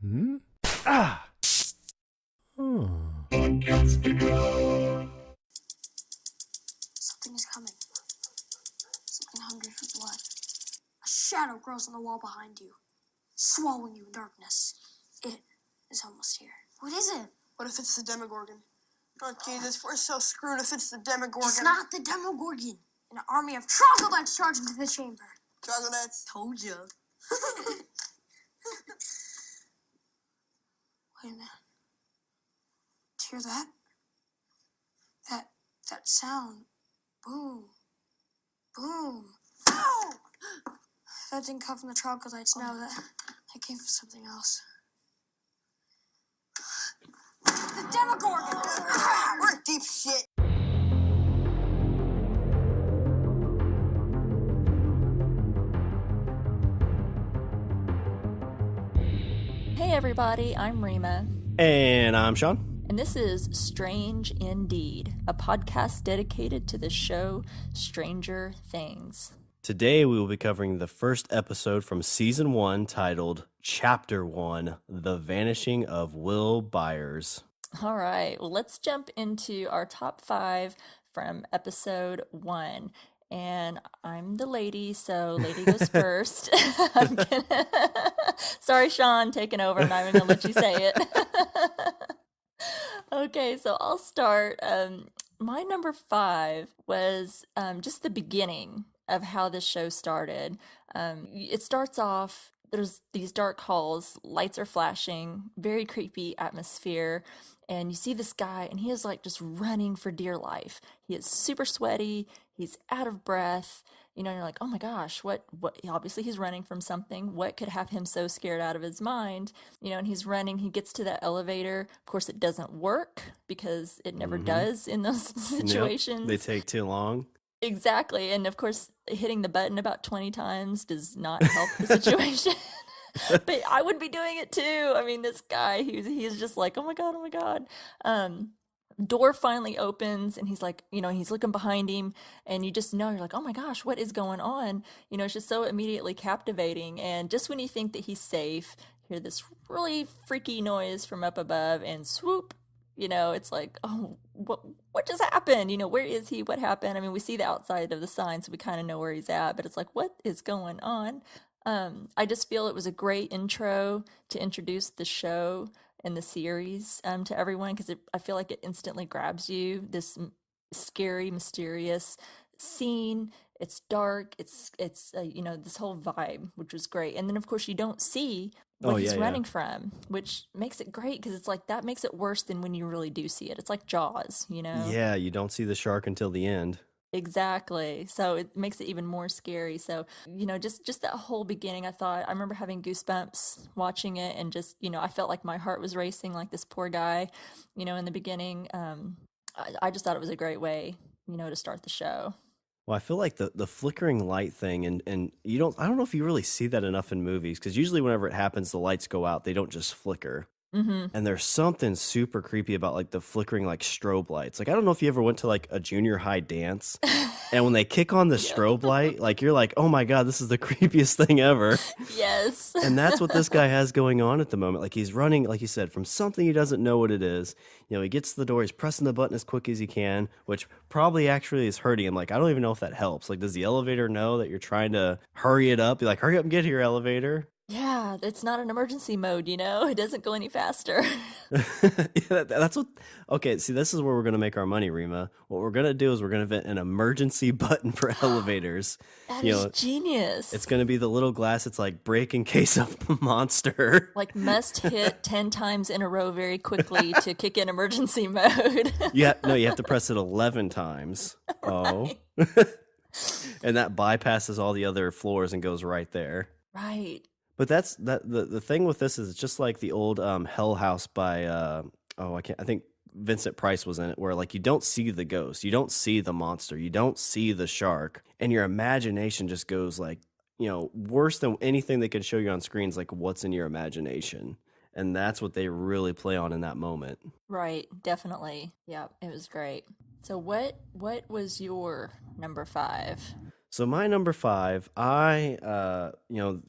Hmm? Ah! Something is coming. Something hungry for blood. A shadow grows on the wall behind you, swallowing you in darkness. It is almost here. What is it? What if it's the Demogorgon? Oh, Jesus, we're so screwed if it's the Demogorgon. It's not the Demogorgon. An army of troglodytes charge into the chamber. Troglodytes. Told you. Wait a minute. Do you hear that? That sound. Boom. Boom. Ow! That didn't come from the troglodytes. No, that came from something else. The Demogorgon! We're in deep shit. Hey everybody, I'm Rima. And I'm Shawn. And this is Strange Indeed, a podcast dedicated to the show Stranger Things. Today we will be covering the first episode from Season 1 titled Chapter 1, The Vanishing of Will Byers. All right, well, let's jump into our top 5 from episode 1. And I'm the lady, so lady goes first. Sorry, Shawn, taking over. I'm not even going to let you say it. Okay, so I'll start. My number 5 was just the beginning of how this show started. It starts off, there's these dark halls, lights are flashing, very creepy atmosphere, and you see this guy, and he is like just running for dear life. He is super sweaty, he's out of breath, and you're like, oh my gosh, what, obviously he's running from something. What could have him so scared out of his mind? And he's running, he gets to that elevator. Of course, it doesn't work because it never does in those situations. Nope, they take too long. Exactly. And of course, hitting the button about 20 times does not help the situation. But I would be doing it too. I mean, this guy, he's just like, oh my God. Door finally opens and he's like, he's looking behind him and you just know, you're like, oh my gosh, what is going on? It's just so immediately captivating. And just when you think that he's safe, you hear this really freaky noise from up above and swoop, it's like, oh, what just happened? Where is he? What happened? I mean, we see the outside of the sign, so we kind of know where he's at, but it's like, what is going on? I just feel it was a great intro to introduce the show and the series to everyone, because I feel like it instantly grabs you. This scary, mysterious scene. It's dark. It's this whole vibe, which was great. And then of course you don't see what he's running from, which makes it great, because it's like that makes it worse than when you really do see it. It's like Jaws, Yeah, you don't see the shark until the end. Exactly. So it makes it even more scary. So, just that whole beginning, I remember having goosebumps watching it, and just, I felt like my heart was racing, like this poor guy, in the beginning. I just thought it was a great way, to start the show. Well, I feel like the flickering light thing, and I don't know if you really see that enough in movies, because usually whenever it happens, the lights go out, they don't just flicker. Mm-hmm. And there's something super creepy about like the flickering like strobe lights. Like, I don't know if you ever went to like a junior high dance and when they kick on the strobe light, like you're like, oh my God, this is the creepiest thing ever. Yes. And that's what this guy has going on at the moment. Like, he's running, like you said, from something he doesn't know what it is. He gets to the door, he's pressing the button as quick as he can, which probably actually is hurting him. Like, I don't even know if that helps. Like, does the elevator know that you're trying to hurry it up? Be like, hurry up and get here, elevator. Yeah, it's not an emergency mode, it doesn't go any faster. Yeah, that's what. Okay, see, this is where we're going to make our money, Rima. What we're going to do is we're going to invent an emergency button for elevators. That is genius. It's going to be the little glass. It's like break in case of a monster. Like must hit 10 times in a row very quickly to kick in emergency mode. You have to press it 11 times. Oh. And that bypasses all the other floors and goes right there. Right. But the thing with this is it's just like the old Hell House by I think Vincent Price was in it, where like you don't see the ghost, you don't see the monster, you don't see the shark, and your imagination just goes like, worse than anything they can show you on screens, like what's in your imagination. And that's what they really play on in that moment. Right, definitely. Yeah, it was great. So what was your number 5? So my number five, you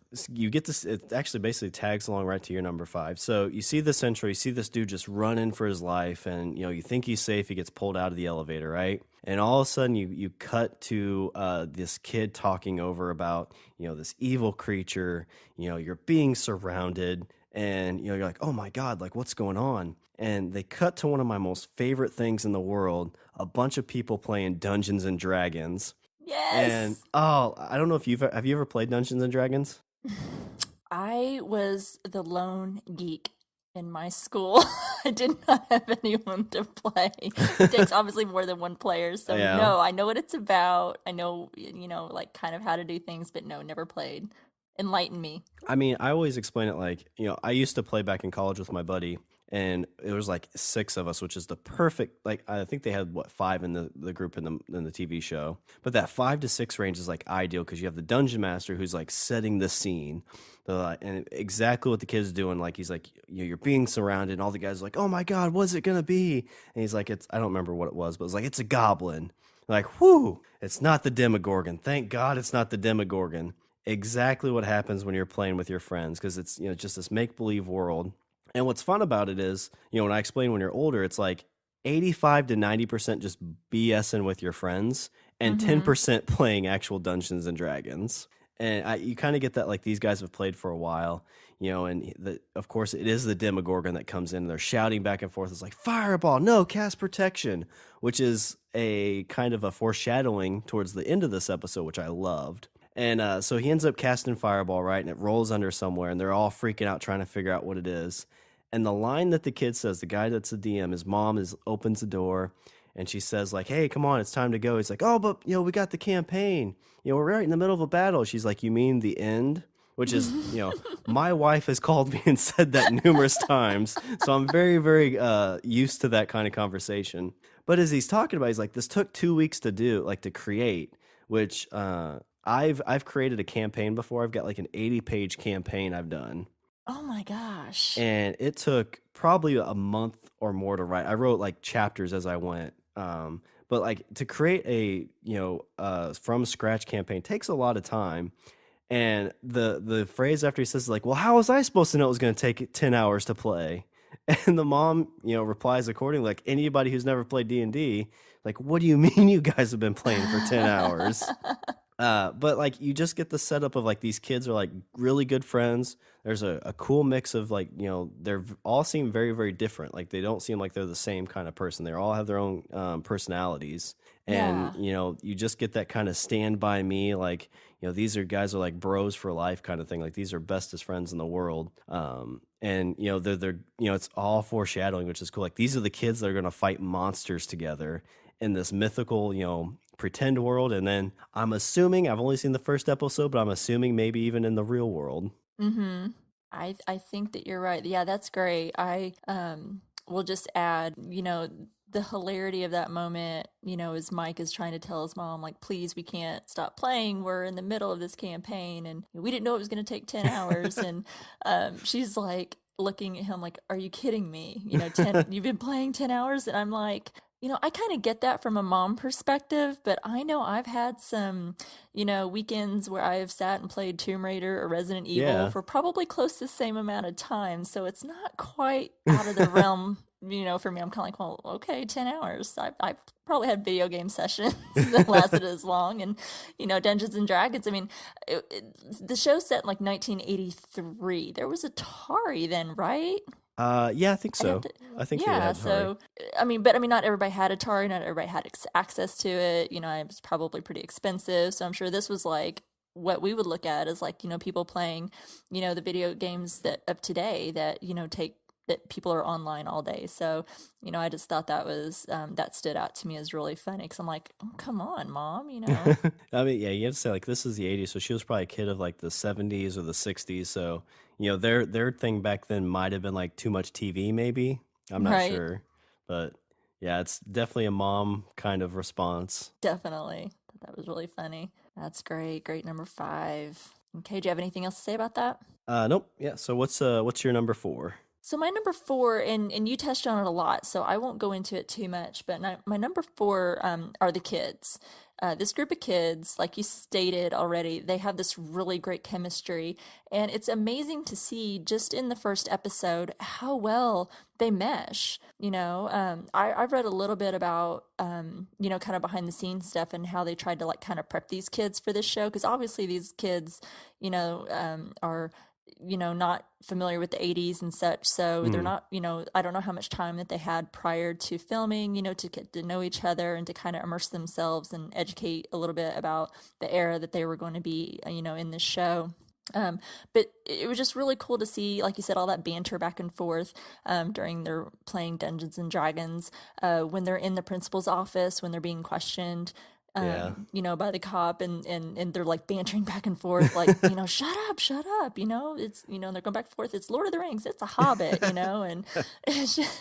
get this. It actually basically tags along right to your number five. So you see this intro, you see this dude just running for his life, and you think he's safe. He gets pulled out of the elevator, right? And all of a sudden, you cut to this kid talking over about this evil creature. You're being surrounded, and you're like, oh my god, like what's going on? And they cut to one of my most favorite things in the world: a bunch of people playing Dungeons and Dragons. And Yes. oh, I don't know if have you ever played Dungeons and Dragons? I was the lone geek in my school. I did not have anyone to play. It takes obviously more than one player, so Yeah. no, I know what it's about. I know, like kind of how to do things, but no, never played. Enlighten me. I mean, I always explain it like, I used to play back in college with my buddy, and it was like six of us, which is the perfect, like, I think they had, what, five in the group in the TV show. But that 5 to 6 range is like ideal because you have the dungeon master who's like setting the scene. And exactly what the kid's doing. Like, he's like, you're being surrounded, and all the guys are like, oh my God, what's it going to be? And he's like, I don't remember what it was, but it's like, it's a goblin. Like, whoo, it's not the Demogorgon. Thank God it's not the Demogorgon. Exactly what happens when you're playing with your friends, because it's just this make-believe world. And what's fun about it is, when I explain when you're older, it's like 85 to 90% just BSing with your friends and Mm-hmm. 10% playing actual Dungeons and Dragons. And you kind of get that, like, these guys have played for a while, and of course it is the Demogorgon that comes in and they're shouting back and forth. It's like, fireball, no, cast protection, which is a kind of a foreshadowing towards the end of this episode, which I loved. And so he ends up casting Fireball, right? And it rolls under somewhere, and they're all freaking out trying to figure out what it is. And the line that the kid says, the guy that's the DM, his mom opens the door, and she says, like, hey, come on, it's time to go. He's like, oh, but, we got the campaign. We're right in the middle of a battle. She's like, you mean the end? Which is, my wife has called me and said that numerous times. So I'm very, very used to that kind of conversation. But as he's talking about, he's like, this took 2 weeks to do, like, to create, which I've created a campaign before. I've got like an 80-page campaign I've done. Oh my gosh. And it took probably a month or more to write. I wrote like chapters as I went. But like to create a, from scratch campaign takes a lot of time. And the phrase after he says is like, well, how was I supposed to know it was going to take 10 hours to play? And the mom, replies accordingly, like anybody who's never played D&D, like, what do you mean you guys have been playing for 10 hours? But like you just get the setup of like these kids are like really good friends. There's a cool mix of like, they're all seem very, very different. Like they don't seem like they're the same kind of person. They all have their own personalities. And, Yeah. you just get that kind of stand by me, like, these are guys are like bros for life kind of thing. Like these are bestest friends in the world. And they're it's all foreshadowing, which is cool. Like these are the kids that are gonna fight monsters together in this mythical, pretend world. And then I'm assuming, I've only seen the first episode, but I'm assuming maybe even in the real world. Mm-hmm. I think that you're right. Yeah, that's great. I will just add, the hilarity of that moment, as Mike is trying to tell his mom, like, please, we can't stop playing. We're in the middle of this campaign and we didn't know it was going to take 10 hours. And she's like looking at him like, are you kidding me? 10, you've been playing 10 hours? And I'm like, I kind of get that from a mom perspective, but I know I've had some, weekends where I have sat and played Tomb Raider or Resident Evil Yeah. for probably close to the same amount of time. So it's not quite out of the realm, for me. I'm kind of like, well, okay, 10 hours. I've probably had video game sessions that lasted as long. And, Dungeons and Dragons, I mean, the show's set in like 1983. There was Atari then, right? Yeah, I think I'd have so. to, I think they yeah. had Atari. So, not everybody had Atari, not everybody had access to it. It was probably pretty expensive. So I'm sure this was like what we would look at as like, people playing, the video games that of today that, take that people are online all day. So, I just thought that was, that stood out to me as really funny because I'm like, oh, come on, mom. I mean, yeah, you have to say like this is the '80s, so she was probably a kid of like the '70s or the '60s. So their thing back then might have been like too much TV, maybe. I'm not Right. sure, but yeah, it's definitely a mom kind of response. Definitely. That was really funny. That's great. Great number five. Okay. Do you have anything else to say about that? Nope. Yeah. So what's your number four? So my number four, and you touched on it a lot, so I won't go into it too much. But my number four are the kids. This group of kids, like you stated already, they have this really great chemistry, and it's amazing to see just in the first episode how well they mesh. I've read a little bit about kind of behind the scenes stuff and how they tried to like kind of prep these kids for this show, because obviously these kids, are not familiar with the 80s and such. So they're not, I don't know how much time that they had prior to filming, to get to know each other and to kind of immerse themselves and educate a little bit about the era that they were going to be, in this show. But it was just really cool to see, like you said, all that banter back and forth during their playing Dungeons and Dragons, when they're in the principal's office, when they're being questioned, Yeah. by the cop, and they're like bantering back and forth, like, shut up, it's, and they're going back and forth. It's Lord of the Rings, it's a Hobbit, and it's just,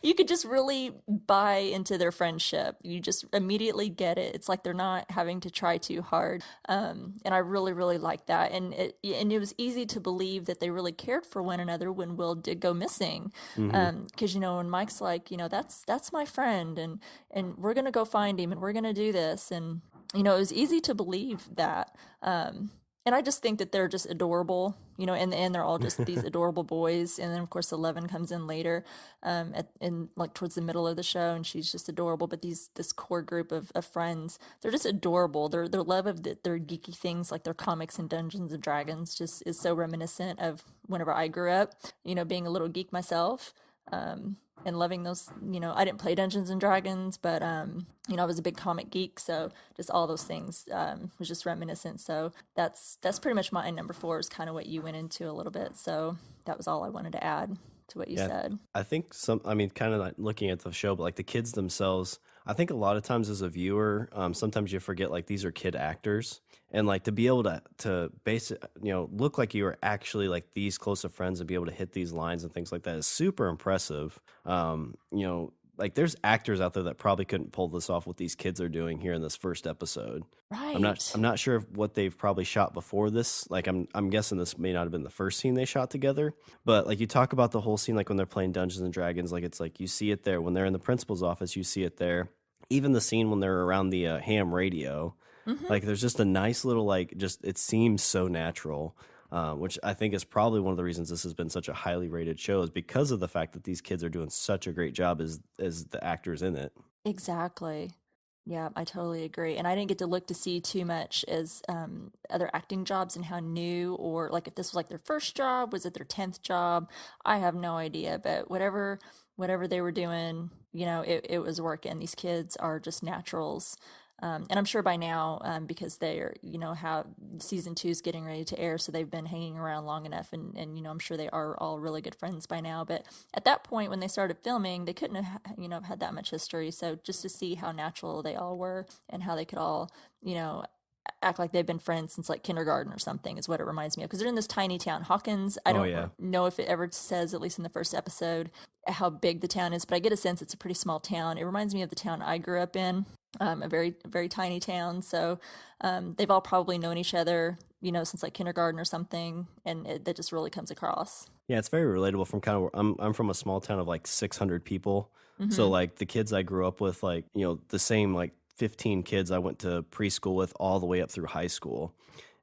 you could just really buy into their friendship. You just immediately get it. It's like they're not having to try too hard. And I really, really like that. And it was easy to believe that they really cared for one another when Will did go missing. Because, when Mike's like, that's my friend, and we're going to go find him, and we're going to do this. And, it was easy to believe that. And I just think that they're just adorable, in the end, they're all just these adorable boys. And then, of course, 11 comes in later, like towards the middle of the show, and she's just adorable. But this core group of friends, they're just adorable. Their love of their geeky things, like their comics and Dungeons and Dragons, just is so reminiscent of whenever I grew up, being a little geek myself. And loving those, I didn't play Dungeons and Dragons, but, I was a big comic geek. So just all those things was just reminiscent. So that's pretty much my number four, is kind of what you went into a little bit. So that was all I wanted to add to what you said. I think kind of like looking at the show, but like the kids themselves, I think a lot of times as a viewer, sometimes you forget like these are kid actors, and like to be able to base it, look like you are actually like these close of friends and be able to hit these lines and things like that is super impressive. Like there's actors out there that probably couldn't pull this off what these kids are doing here in this first episode. Right. I'm not sure what they've probably shot before this. Like I'm guessing this may not have been the first scene they shot together. But like you talk about the whole scene, like when they're playing Dungeons and Dragons, like it's like you see it there when they're in the principal's office. You see it there. Even the scene when they're around the ham radio, like there's just a nice little like just it seems so natural. Which I think is probably one of the reasons this has been such a highly rated show, is because of the fact that these kids are doing such a great job as the actors in it. Exactly. Yeah, I totally agree. And I didn't get to look to see too much as other acting jobs and how new, or like if this was like their first job, was it their 10th job? I have no idea. But whatever they were doing, it was working. These kids are just naturals. And I'm sure by now, because they're, how season 2 is getting ready to air, so they've been hanging around long enough, and I'm sure they are all really good friends by now. But at that point, when they started filming, they couldn't have, had that much history. So just to see how natural they all were and how they could all, act like they've been friends since like kindergarten or something is what it reminds me of, because they're in this tiny town, Hawkins. I don't know if it ever says, at least in the first episode, how big the town is, but I get a sense it's a pretty small town. It reminds me of the town I grew up in, a very, very tiny town. So they've all probably known each other, since like kindergarten or something, and that just really comes across. Yeah, it's very relatable from kind of, I'm from a small town of like 600 people. So like the kids I grew up with, like, the same like 15 kids I went to preschool with all the way up through high school.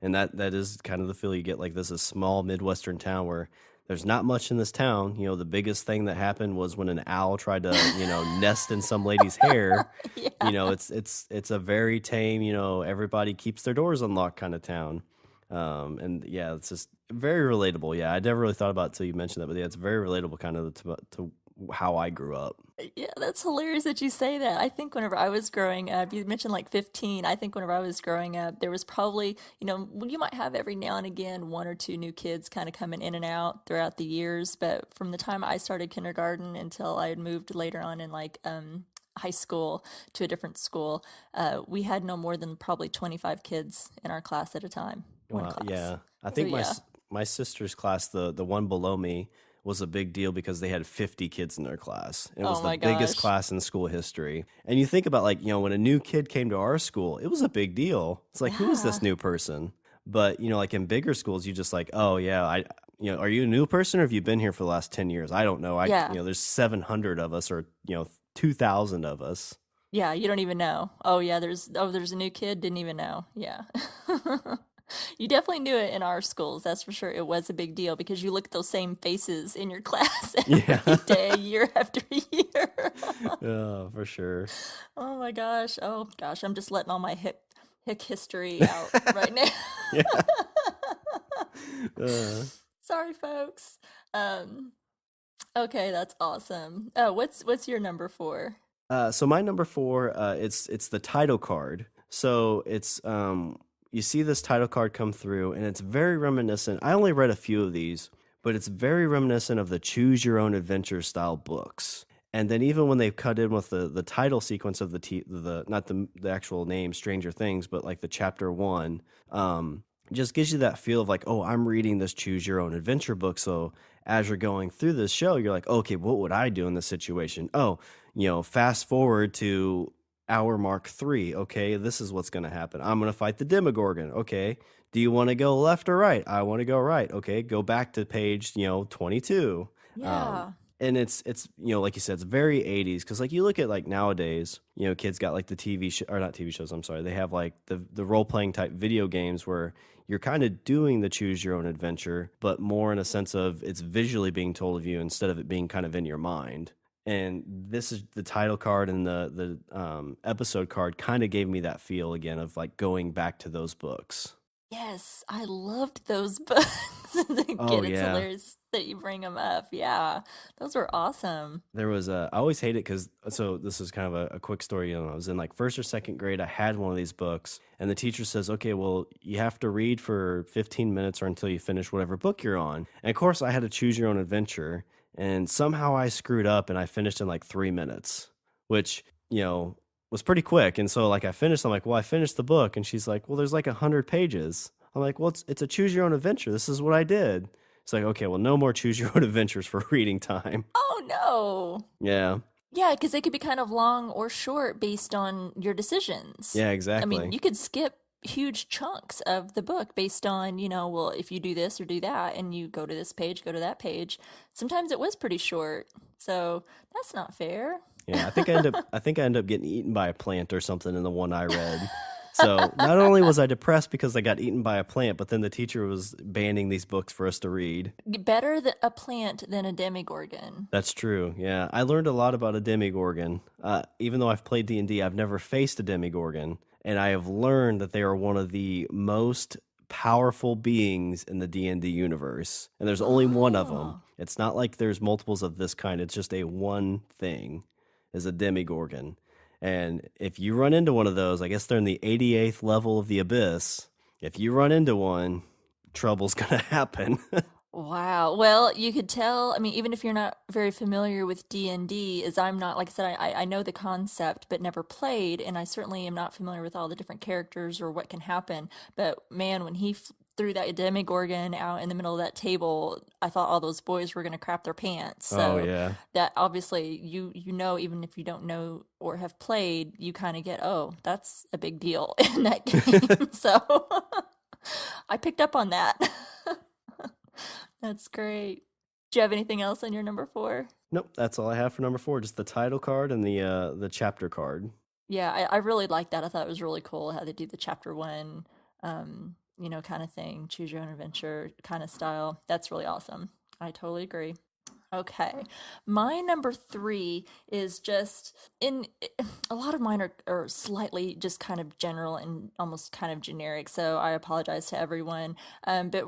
And that is kind of the feel you get. Like, this is a small Midwestern town where there's not much in this town. The biggest thing that happened was when an owl tried to, nest in some lady's hair. Yeah. It's a very tame, everybody keeps their doors unlocked kind of town. And yeah, it's just very relatable. Yeah, I never really thought about it until you mentioned that, but yeah, it's very relatable kind of to how I grew up. Yeah, that's hilarious that you say that. I think whenever I was growing up, you mentioned like 15. I think whenever I was growing up, there was probably, you might have every now and again one or two new kids kind of coming in and out throughout the years. But from the time I started kindergarten until I had moved later on in like high school to a different school, we had no more than probably 25 kids in our class at a time. One class. Yeah, I think my sister's class, the one below me, was a big deal because they had 50 kids in their class. It was the biggest class in school history. And you think about, like, when a new kid came to our school, it was a big deal. It's like, who is this new person? But, like in bigger schools, you just like, oh yeah, are you a new person or have you been here for the last 10 years? I don't know. Yeah. There's 700 of us or, 2,000 of us. Yeah, you don't even know. Oh yeah, there's a new kid, didn't even know. Yeah. You definitely knew it in our schools, that's for sure. It was a big deal because you look at those same faces in your class Yeah. every day, year after year. Oh, for sure. Oh my gosh. Oh gosh, I'm just letting all my hick history out right now. Yeah. Uh, Sorry, folks. Um, okay, that's awesome. Oh, what's your number 4? so my number 4, it's the title card. So it's you see this title card come through, and it's very reminiscent. I only read a few of these, but it's very reminiscent of the Choose Your Own Adventure style books. And then even when they cut in with the title sequence of the not the actual name Stranger Things, but like the chapter 1, just gives you that feel of like, oh, I'm reading this Choose Your Own Adventure book. So as you're going through this show, you're like, okay, what would I do in this situation? Oh, fast forward to hour mark 3. Okay, this is what's going to happen. I'm going to fight the Demogorgon. Okay, do you want to go left or right? I want to go right. Okay, go back to page 22. Yeah. And it's like you said, it's very 80s because like you look at like nowadays, kids got like the TV show or not TV shows. I'm sorry, they have like the role playing type video games where you're kind of doing the choose your own adventure, but more in a sense of it's visually being told of you instead of it being kind of in your mind. And this is the title card and the episode card kind of gave me that feel again of like going back to those books. Yes, I loved those books. Again, Oh it's yeah. hilarious that you bring them up. Yeah, those were awesome. There was I always hate it because so this is kind of a quick story. I was in like first or second grade. I had one of these books, and the teacher says, "Okay, well, you have to read for 15 minutes or until you finish whatever book you're on." And of course, I had to choose your own adventure, and somehow I screwed up and I finished in like 3 minutes, which was pretty quick. And so like I finished. I'm like, "Well, I finished the book," and she's like, "Well, there's like 100 pages." I'm like, "Well, it's a choose your own adventure. This is what I did." It's like, okay, well, no more choose your own adventures for reading time. Oh no. Yeah. Yeah, because they could be kind of long or short based on your decisions. Yeah, I mean, exactly. you could skip huge chunks of the book based on, well, if you do this or do that, and you go to this page, go to that page. Sometimes it was pretty short. So that's not fair. Yeah, I think I ended up getting eaten by a plant or something in the one I read. So not only was I depressed because I got eaten by a plant, but then the teacher was banning these books for us to read. Better a plant than a demigorgon. That's true. Yeah, I learned a lot about a demigorgon. Even though I've played D&D, I've never faced a demigorgon, and I have learned that they are one of the most powerful beings in the D&D universe. And there's only one of them. Oh. It's not like there's multiples of this kind. It's just a one thing is a demigorgon. And if you run into one of those, I guess they're in the 88th level of the abyss. If you run into one, trouble's going to happen. Wow. Well, you could tell, I mean, even if you're not very familiar with D&D, as I'm not, like I said, I know the concept, but never played, and I certainly am not familiar with all the different characters or what can happen. But man, when he threw that Demogorgon out in the middle of that table, I thought all those boys were going to crap their pants. Oh, So yeah. that obviously, even if you don't know or have played, you kind of get, oh, that's a big deal in that game. So I picked up on that. That's great. Do you have anything else on your number 4? Nope, that's all I have for number 4, just the title card and the chapter card. Yeah, I really like that. I thought it was really cool how they do the chapter 1, kind of thing, choose your own adventure kind of style. That's really awesome. I totally agree. Okay. My number 3 is just a lot of mine are slightly just kind of general and almost kind of generic. So I apologize to everyone. But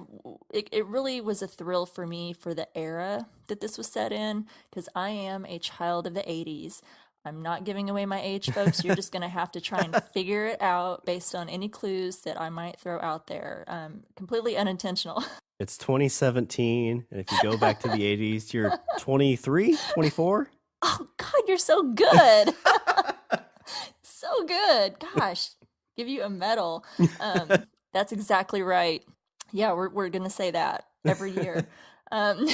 it really was a thrill for me for the era that this was set in because I am a child of the 80s. I'm not giving away my age, folks. You're just going to have to try and figure it out based on any clues that I might throw out there. Completely unintentional. It's 2017, and if you go back to the 80s, you're 23, 24? Oh, God, you're so good. So good. Gosh, give you a medal. That's exactly right. Yeah, we're going to say that every year. Um,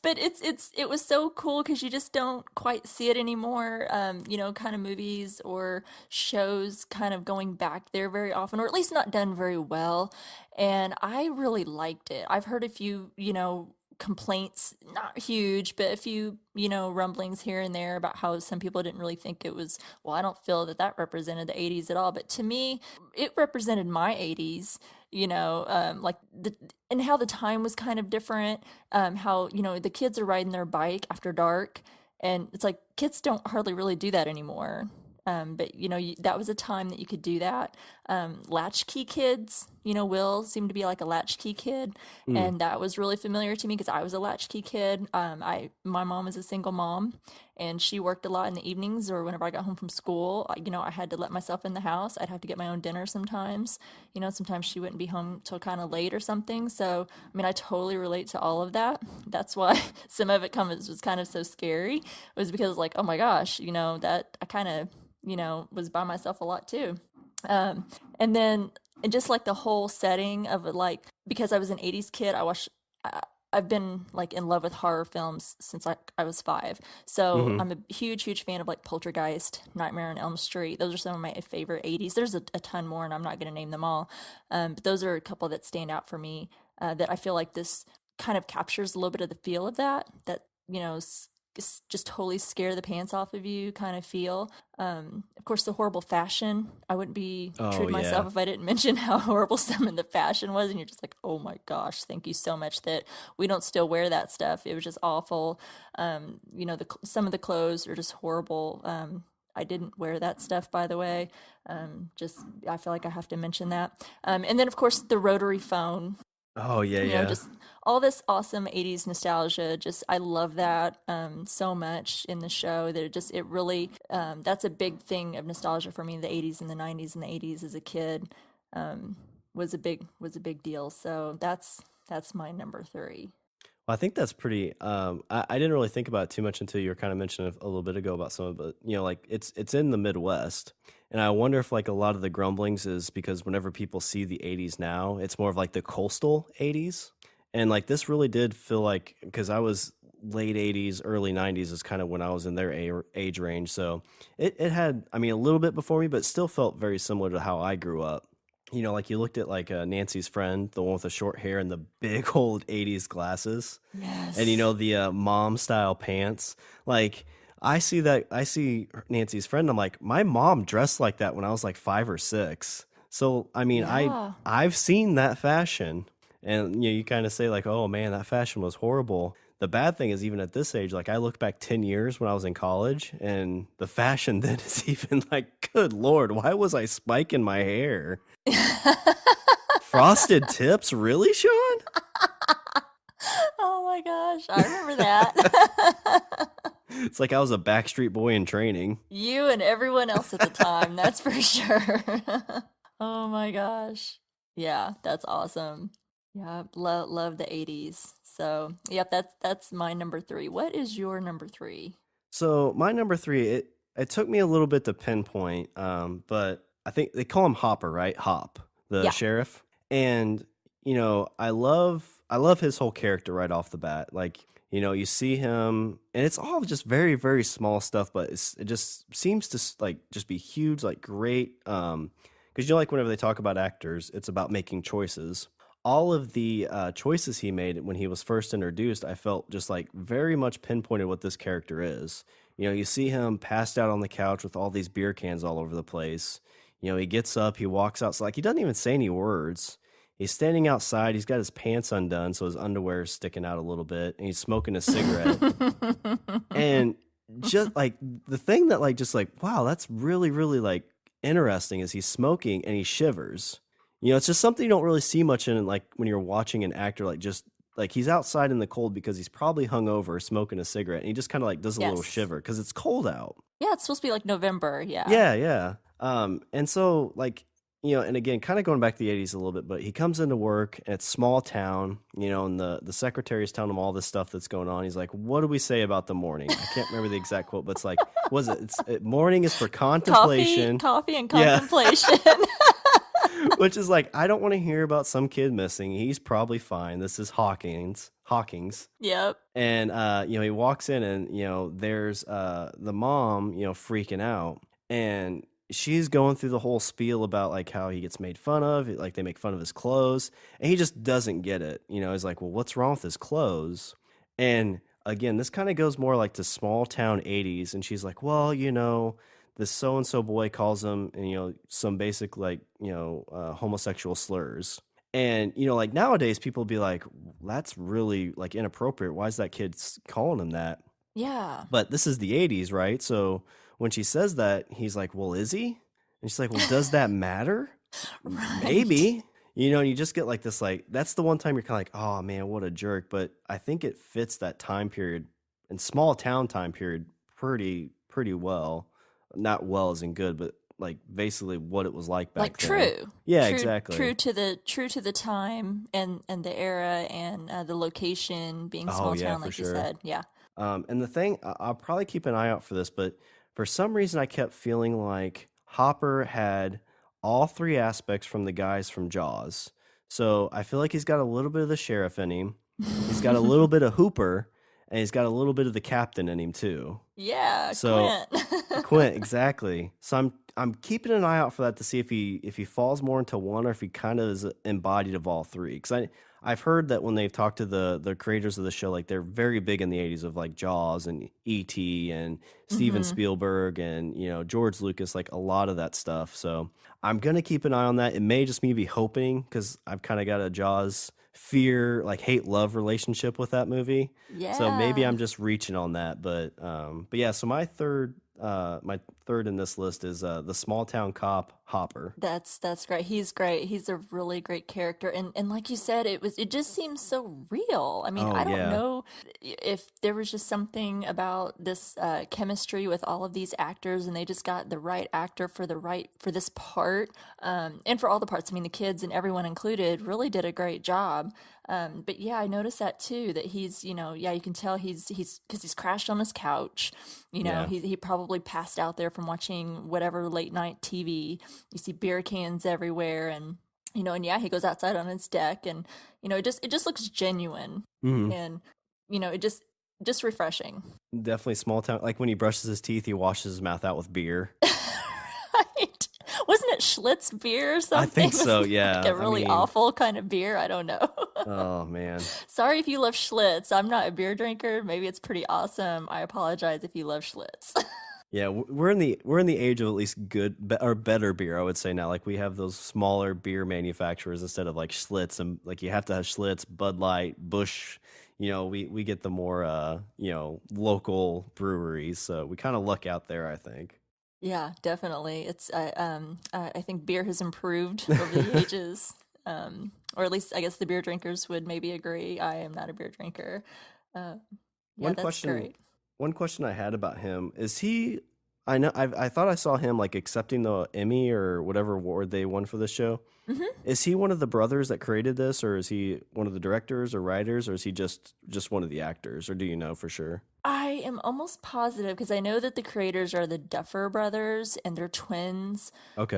But it was so cool because you just don't quite see it anymore. Kind of movies or shows kind of going back there very often, or at least not done very well. And I really liked it. I've heard a few, complaints, not huge, but a few, rumblings here and there about how some people didn't really think it was, well, I don't feel that represented the 80s at all. But to me, it represented my 80s, and how the time was kind of different. How, the kids are riding their bike after dark, and it's like kids don't hardly really do that anymore. But that was a time that you could do that. Latchkey kids, Will seemed to be like a latchkey kid, Mm. and that was really familiar to me because I was a latchkey kid. My mom was a single mom, and she worked a lot in the evenings or whenever I got home from school. I had to let myself in the house. I'd have to get my own dinner sometimes. Sometimes she wouldn't be home till kind of late or something. So, I mean, I totally relate to all of that. That's why some of it was kind of so scary. It was because like, oh my gosh, that I kind of was by myself a lot too. And then and just like the whole setting of it, like because I was an 80s kid, I've been like in love with horror films since I was 5. So Hmm. I'm a huge, huge fan of like Poltergeist, Nightmare on Elm Street. Those are some of my favorite 80s. There's a ton more, and I'm not going to name them all. But those are a couple that stand out for me that I feel like this kind of captures a little bit of the feel of that, just totally scare the pants off of you kind of feel. Of course, the horrible fashion. I wouldn't be true Oh to yeah. myself if I didn't mention how horrible some of the fashion was. And you're just like, oh my gosh, thank you so much that we don't still wear that stuff. It was just awful. Some of the clothes are just horrible. I didn't wear that stuff, by the way. Just I feel like I have to mention that. And then, of course, the rotary phone. Oh yeah, yeah. Just all this awesome 80s nostalgia. Just I love that so much in the show that it really that's a big thing of nostalgia for me. The 80s and the 90s and the 80s as a kid was a big deal. So that's my number 3. Well, I think that's pretty. I didn't really think about it too much until you were kind of mentioning a little bit ago about some of it. Like it's in the Midwest, and I wonder if like a lot of the grumblings is because whenever people see the '80s now, it's more of like the coastal '80s, and like this really did feel like because I was late '80s, early '90s is kind of when I was in their age range, so it had I mean a little bit before me, but still felt very similar to how I grew up. Like you looked at like Nancy's friend, the one with the short hair and the big old '80s glasses, and Yes. the mom style pants. Like I see Nancy's friend. I'm like, my mom dressed like that when I was like 5 or 6. So I mean, Yeah. I've seen that fashion, and you kind of say like, oh man, that fashion was horrible. The bad thing is even at this age, like I look back 10 years when I was in college, and the fashion then is even like, good lord, why was I spiking my hair? Frosted tips, really, Sean? Oh my gosh, I remember that. It's like I was a Backstreet Boy in training. You and everyone else at the time, that's for sure. Oh my gosh. Yeah, that's awesome. Yeah, love the 80s. So, yep, that's my number 3. What is your number 3? So my number 3, it took me a little bit to pinpoint, but I think they call him Hopper, right? Hop, the Yeah. sheriff. And I love his whole character right off the bat. Like, you see him, and it's all just very, very small stuff, but it just seems to like just be huge, like great. Because like whenever they talk about actors, it's about making choices. All of the choices he made when he was first introduced, I felt just like very much pinpointed what this character is. You see him passed out on the couch with all these beer cans all over the place. He gets up, he walks out, so like he doesn't even say any words. He's standing outside, he's got his pants undone, so his underwear is sticking out a little bit, and he's smoking a cigarette. And just like the thing that like just like, wow, that's really, really like interesting is he's smoking and he shivers. It's just something you don't really see much in like when you're watching an actor like just like he's outside in the cold because he's probably hungover, smoking a cigarette, and he just kind of like does a little Yes. shiver because it's cold out. Yeah, it's supposed to be like November. Yeah. Yeah, yeah. And so like and again, kind of going back to the '80s a little bit, but he comes into work and it's small town, and the secretary is telling him all this stuff that's going on. He's like, "What do we say about the morning?" I can't remember the exact quote, but it's like, morning is for contemplation. Coffee and Yeah. contemplation. Which is like, I don't want to hear about some kid missing. He's probably fine. This is Hawkins. Yep. And he walks in and there's the mom, freaking out. And she's going through the whole spiel about like how he gets made fun of, like they make fun of his clothes, and he just doesn't get it. He's like, well, what's wrong with his clothes? And again, this kind of goes more like to small town 80s. And she's like, well, this so and so boy calls him, and some basic like homosexual slurs. And like nowadays, people be like, that's really like inappropriate. Why is that kid calling him that? Yeah. But this is the 80s, right? So when she says that, he's like, well, is he? And she's like, well, does that matter? Right. Maybe. And you just get like this, like, that's the one time you're kind of like, oh man, what a jerk. But I think it fits that time period and small town time period pretty well. Not well as in good, but like basically what it was like back Like then. true. Yeah, True, exactly. true to the time and the era and the location being small yeah, town, for like you sure. said. Yeah. And the thing, I'll probably keep an eye out for this, but for some reason I kept feeling like Hopper had all three aspects from the guys from Jaws. So I feel like he's got a little bit of the sheriff in him. He's got a little bit of Hooper, and he's got a little bit of the captain in him too. Yeah, So Quint. Quint, exactly. So I'm keeping an eye out for that to see if he falls more into one or if he kind of is embodied of all three. Because I've heard that when they've talked to the creators of the show, like they're very big in the 80s of like Jaws and E.T. and Steven Spielberg and George Lucas, like a lot of that stuff. So I'm gonna keep an eye on that. It may just me be hoping because I've kind of got a Jaws fear, like hate love relationship with that movie. So maybe Yeah. I'm just reaching on that. But yeah. So my third in this list is the small town cop Hopper. That's great. He's great. He's a really great character. And like you said, it just seems so real. I mean, Oh I don't yeah. know if there was just something about this chemistry with all of these actors and they just got the right actor for this part. And for all the parts. I mean, the kids and everyone included really did a great job. But yeah, I noticed that too, that he's, yeah, you can tell he's because he's crashed on his couch. Yeah. He probably passed out there from watching whatever late night TV. You see beer cans everywhere, and and yeah, he goes outside on his deck, and it just looks genuine, Hmm. and it just refreshing. Definitely small town. Like when he brushes his teeth, he washes his mouth out with beer. Right? Wasn't it Schlitz beer or something? I think Was so. it Yeah. like a really awful kind of beer? I don't know. Oh man. Sorry if you love Schlitz. I'm not a beer drinker. Maybe it's pretty awesome. I apologize if you love Schlitz. Yeah, we're in the age of at least good or better beer, I would say now. Like we have those smaller beer manufacturers instead of like Schlitz, and like you have to have Schlitz, Bud Light, Busch. We get the more local breweries, so we kind of luck out there, I think. Yeah, definitely. I think beer has improved over the ages, or at least I guess the beer drinkers would maybe agree. I am not a beer drinker. Uh, yeah, One that's question, great. one question I had about him is he. I know I thought I saw him like accepting the Emmy or whatever award they won for this show. Hmm. Is he one of the brothers that created this, or is he one of the directors or writers, or is he just one of the actors, or do you know for sure? I am almost positive because I know that the creators are the Duffer brothers and they're twins. Okay.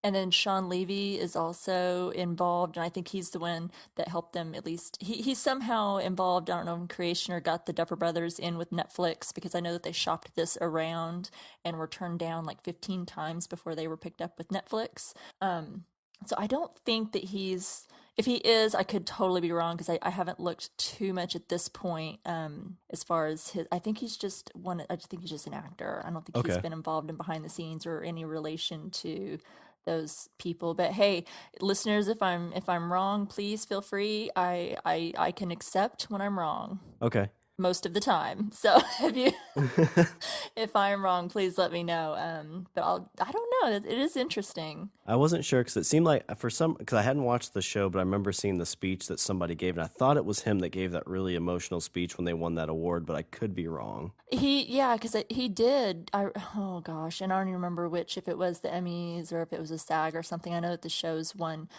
And then Sean Levy is also involved, and I think he's the one that helped them at least. He's somehow involved, I don't know, in creation or got the Duffer Brothers in with Netflix because I know that they shopped this around and were turned down like 15 times before they were picked up with Netflix. So I don't think that if he is, I could totally be wrong because I haven't looked too much at this point as far as I think he's just I just think he's just an actor. I don't think he's Okay. been involved in behind the scenes or any relation to those people. But hey, listeners, if I'm wrong, please feel free. I can accept when I'm wrong Okay. most of the time. So if I'm wrong, please let me know. But I don't know. It is interesting. I wasn't sure because it seemed like because I hadn't watched the show, but I remember seeing the speech that somebody gave, and I thought it was him that gave that really emotional speech when they won that award, but I could be wrong. Yeah, because he did. Oh gosh, and I don't even remember if it was the Emmys or if it was a SAG or something. I know that the show's won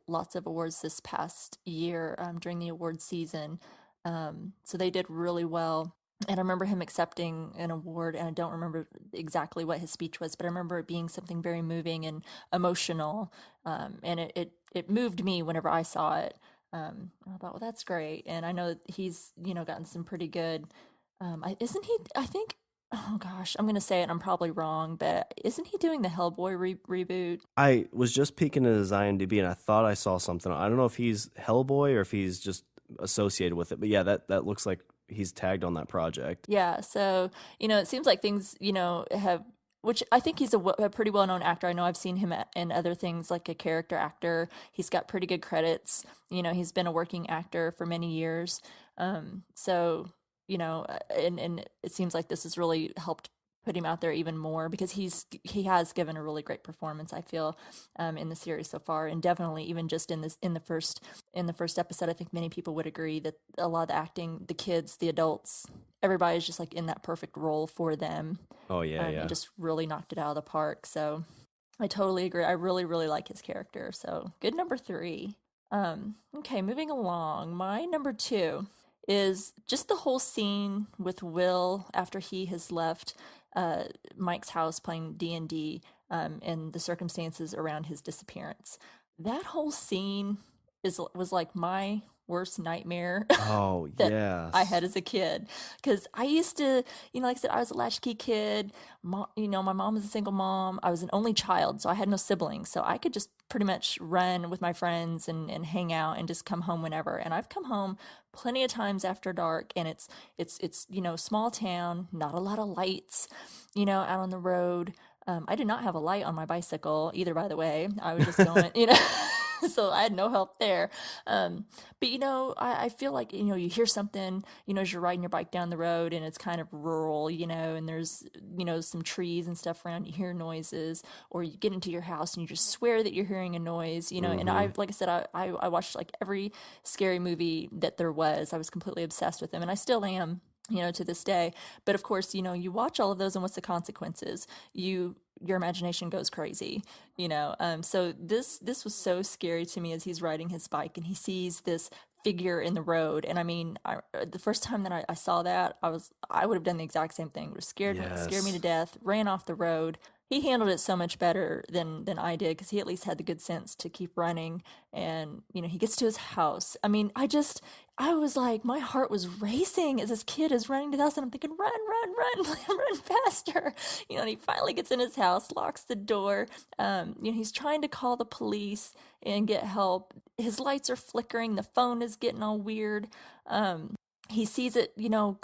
lots of awards this past year during the award season. So they did really well. And I remember him accepting an award, and I don't remember exactly what his speech was, but I remember it being something very moving and emotional. And it moved me whenever I saw it. I thought, well, that's great. And I know that he's, gotten some pretty good. Isn't he? I think. Oh gosh, I'm gonna say it. I'm probably wrong, but isn't he doing the Hellboy reboot? I was just peeking at his IMDb and I thought I saw something. I don't know if he's Hellboy or if he's just associated with it, but yeah, that looks like he's tagged on that project. Yeah, so, it seems like things, have, which I think he's a pretty well-known actor. I know I've seen him in other things like a character actor. He's got pretty good credits. He's been a working actor for many years. So, and it seems like this has really helped put him out there even more because he has given a really great performance, I feel, in the series so far, and definitely even just in the first episode, I think many people would agree that a lot of the acting, the kids, the adults, everybody's just like in that perfect role for them, Oh yeah, yeah. and just really knocked it out of the park. So I totally agree. I really, really like his character. So good number 3. Okay, moving along. My number 2 is just the whole scene with Will after he has left Mike's house playing D&D, and the circumstances around his disappearance. That whole scene was like my worst nightmare Oh that I yes. had as a kid. Because I used to, like I said, I was a latchkey kid. My mom was a single mom. I was an only child, so I had no siblings. So I could just pretty much run with my friends and hang out and just come home whenever. And I've come home plenty of times after dark, and it's small town, not a lot of lights, out on the road. I did not have a light on my bicycle either, by the way. I was just going, so I had no help there. But I feel like you hear something as you're riding your bike down the road, and it's kind of rural, and there's some trees and stuff around. You hear noises, or you get into your house and you just swear that you're hearing a noise, and Mm-hmm. I like I said, I watched like every scary movie that there was. I was completely obsessed with them, and I still am, to this day. But of course, you watch all of those, and what's the consequences? Your imagination goes crazy, so this was so scary to me as he's riding his bike and he sees this figure in the road. And I mean, the first time that I saw that, I would have done the exact same thing. It would have scared me to Yes. death, ran off the road. He handled it so much better than I did, because he at least had the good sense to keep running. And he gets to his house. I mean, I was like, my heart was racing as this kid is running to the house, and I'm thinking, run, run, run, run faster. And he finally gets in his house, locks the door. He's trying to call the police and get help. His lights are flickering. The phone is getting all weird. He sees it,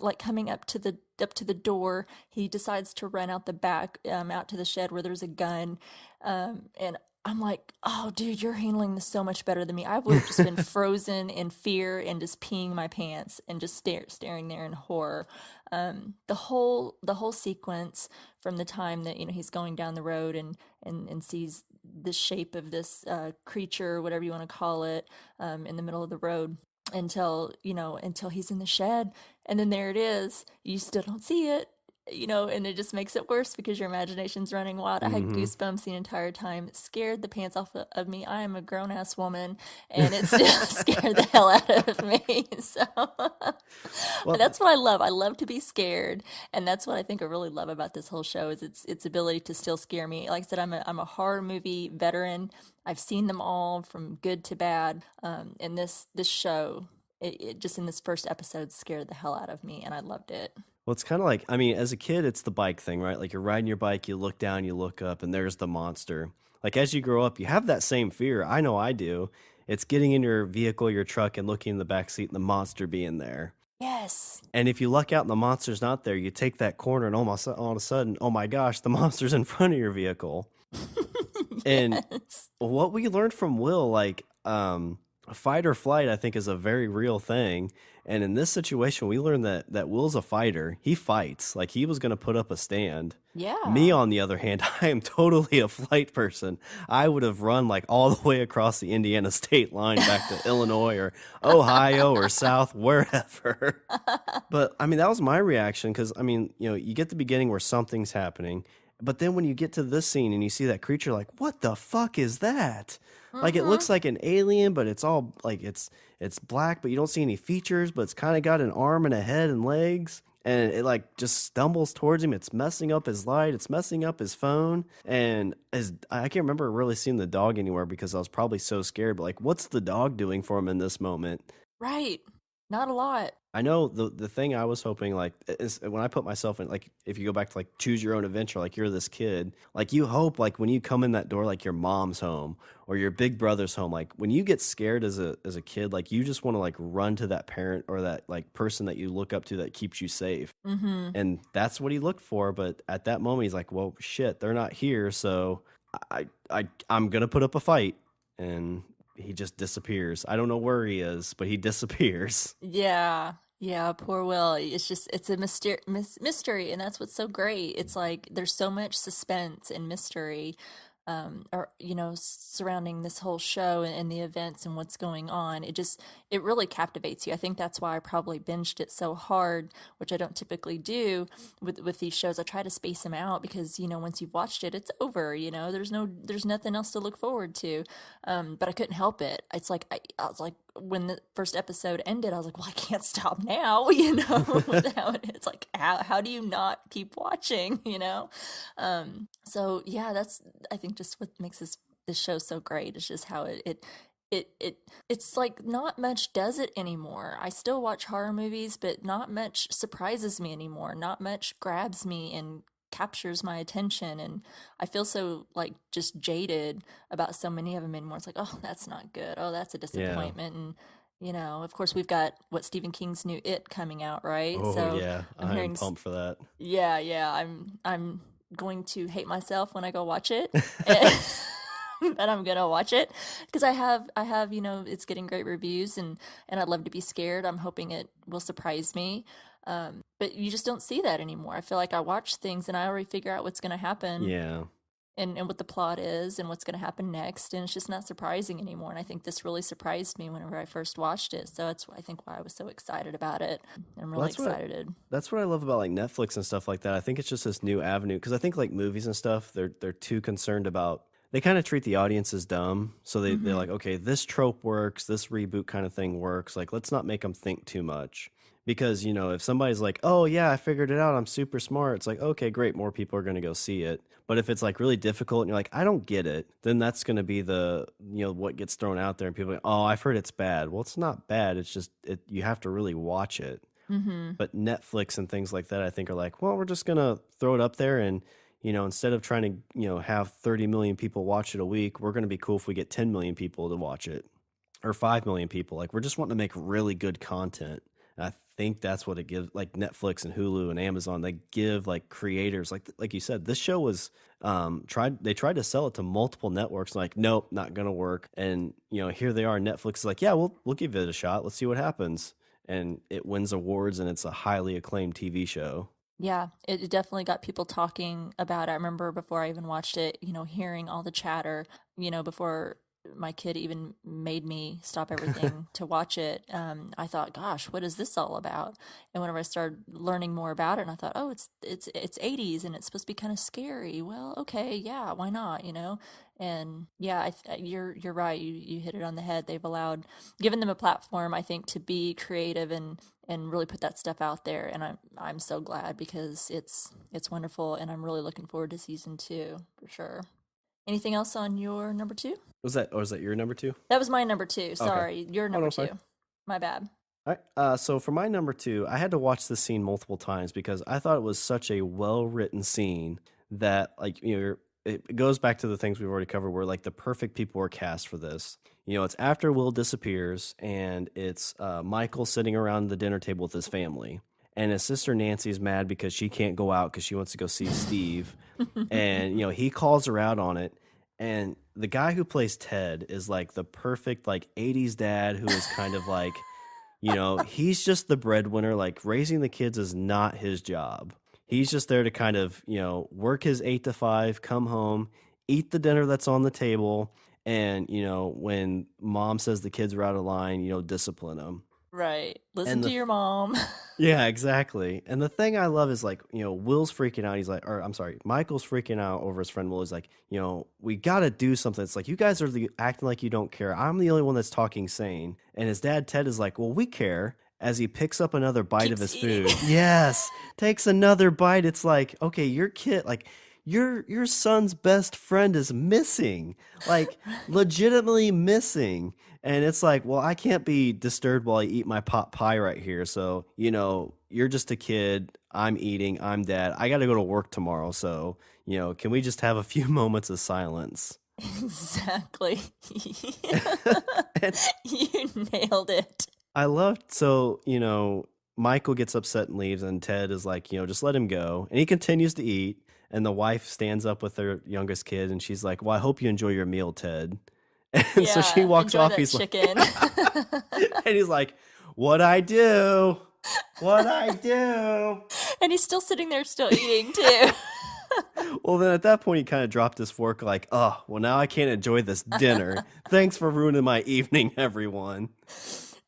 like coming up to the door. He decides to run out the back, out to the shed where there's a gun. And I'm like, oh, dude, you're handling this so much better than me. I would have just been frozen in fear and just peeing my pants and just staring there in horror. The whole sequence from the time that he's going down the road and sees the shape of this creature, whatever you want to call it, in the middle of the road, until he's in the shed, and then there it is. You still don't see it, and it just makes it worse because your imagination's running wild. I had Mm-hmm. goosebumps the entire time. It scared the pants off of me. I am a grown ass woman, and it still scared the hell out of me. So Well, that's what I love. I love to be scared, and that's what I think I really love about this whole show is its ability to still scare me. Like I said, I'm a horror movie veteran. I've seen them all from good to bad, and this show, it just in this first episode scared the hell out of me, and I loved it. Well, it's kind of like, I mean, as a kid, it's the bike thing, right? Like you're riding your bike, you look down, you look up, and there's the monster. Like as you grow up, you have that same fear. I know I do. It's getting in your vehicle, your truck, and looking in the back seat and the monster being there. Yes. And if you luck out and the monster's not there, you take that corner and almost all of a sudden, oh my gosh, the monster's in front of your vehicle. And Yes. what we learned from Will, like, fight or flight, I think is a very real thing. And in this situation, we learned that Will's a fighter. He fights. Like he was going to put up a stand. Me, Yeah. on the other hand, I am totally a flight person. I would have run like all the way across the Indiana state line back to Illinois or Ohio or South, wherever. But I mean, that was my reaction because I mean, you get the beginning where something's happening, but then when you get to this scene and you see that creature, like, what the fuck is that? Like it Mm-hmm. looks like an alien, but it's all like it's black, but you don't see any features, but it's kind of got an arm and a head and legs. and it like just stumbles towards him. It's messing up his light. It's messing up his phone. And I can't remember really seeing the dog anywhere because I was probably so scared. But like, what's the dog doing for him in this moment? Right. Not a lot. I know the thing I was hoping like is when I put myself in, like, if you go back to like choose your own adventure, like you're this kid, like you hope like when you come in that door, like your mom's home or your big brother's home, like when you get scared as a kid, like you just want to like run to that parent or that like person that you look up to that keeps you safe. Mm-hmm. And that's what he looked for. But at that moment, he's like, well, shit, they're not here. So I'm going to put up a fight. And he just disappears. I don't know where he is, but he disappears. Yeah. Yeah, poor Will. It's a mystery, and that's what's so great. It's like there's so much suspense and mystery, or surrounding this whole show and the events and what's going on. It really captivates you. I think that's why I probably binged it so hard, which I don't typically do with these shows. I try to space them out because once you've watched it, it's over. There's nothing else to look forward to. But I couldn't help it. It's like I was like, when the first episode ended, I was like, well, I can't stop now, it's like, how do you not keep watching, So yeah, that's, I think, just what makes this show so great. It's just how it's like not much does it anymore. I still watch horror movies, but not much surprises me anymore. Not much grabs me and captures my attention, and I feel so like just jaded about so many of them anymore. It's like, oh, that's not good. Oh, that's a Yeah. disappointment. And of course, we've got Stephen King's new It coming out, right? Oh, So yeah. I'm I'm hearing, pumped for that. yeah. I'm going to hate myself when I go watch it. And I'm gonna watch it because I have it's getting great reviews, and I'd love to be scared. I'm hoping it will surprise me. But you just don't see that anymore. I feel like I watch things and I already figure out what's going to happen, Yeah. and what the plot is and what's going to happen next. And it's just not surprising anymore. And I think this really surprised me whenever I first watched it. So that's, I think, why I was so excited about it. I'm really excited. That's what I love about like Netflix and stuff like that. I think it's just this new avenue because I think like movies and stuff, they're too concerned about, they kind of treat the audience as dumb. So they're like, okay, this trope works, this reboot kind of thing works. Like, let's not make them think too much. Because, if somebody's like, oh, yeah, I figured it out, I'm super smart, it's like, okay, great, more people are going to go see it. But if it's like really difficult and you're like, I don't get it, then that's going to be the, what gets thrown out there. And people are like, oh, I've heard it's bad. Well, it's not bad. It's just, you have to really watch it. Mm-hmm. But Netflix and things like that, I think, are like, well, we're just going to throw it up there. And, instead of trying to, have 30 million people watch it a week, we're going to be cool if we get 10 million people to watch it, or 5 million people. Like, we're just wanting to make really good content. I think that's what it gives, like Netflix and Hulu and Amazon. They give like creators, like you said, this show was they tried to sell it to multiple networks. Like, nope, not gonna work. And here they are. Netflix is like, yeah, we'll give it a shot. Let's see what happens. And it wins awards, and it's a highly acclaimed TV show. Yeah, it definitely got people talking about it. I remember before I even watched it, hearing all the chatter, before my kid even made me stop everything to watch it. I thought, gosh, what is this all about? And whenever I started learning more about it, and I thought, oh, it's 80s and it's supposed to be kind of scary. Well, okay, yeah, why not? And yeah, you're right. You hit it on the head. They've given them a platform, I think, to be creative and really put that stuff out there. And I'm so glad because it's wonderful, and I'm really looking forward to season 2 for sure. Anything else on your number 2? Was that your number 2? That was my number 2. Sorry, Okay. your number no, 2. fine. My bad. All right. So for my number 2, I had to watch this scene multiple times because I thought it was such a well-written scene that, like, it goes back to the things we've already covered where, like, the perfect people were cast for this. It's after Will disappears, and it's Michael sitting around the dinner table with his family. And his sister Nancy's mad because she can't go out because she wants to go see Steve. And, he calls her out on it. And the guy who plays Ted is like the perfect like 80s dad who is kind of like, he's just the breadwinner. Like, raising the kids is not his job. He's just there to kind of, work his 8 to 5, come home, eat the dinner that's on the table. And, when mom says the kids are out of line, discipline them. Right. Listen to your mom. Yeah, exactly. And the thing I love is, like, Will's freaking out. He's like, or I'm sorry, Michael's freaking out over his friend Will. He's like, we got to do something. It's like, you guys are acting like you don't care. I'm the only one that's talking sane. And his dad, Ted, is like, well, we care. as he picks up another bite of Keeps his eating. food. Yes, takes another bite. It's like, okay, your kid, like your son's best friend is missing, like legitimately missing. And it's like, well, I can't be disturbed while I eat my pot pie right here. So, you're just a kid. I'm eating. I'm dad. I got to go to work tomorrow. So, can we just have a few moments of silence? Exactly. And You nailed it. I loved, so, Michael gets upset and leaves, and Ted is like, just let him go. And he continues to eat. And the wife stands up with their youngest kid, and she's like, well, I hope you enjoy your meal, Ted. And so she Yeah, walks enjoy off. that He's like, chicken. and he's like, what I do? What I do? And he's still sitting there, still eating too. Well, then at that point, he kind of dropped his fork, like, oh, well, now I can't enjoy this dinner. Thanks for ruining my evening, everyone.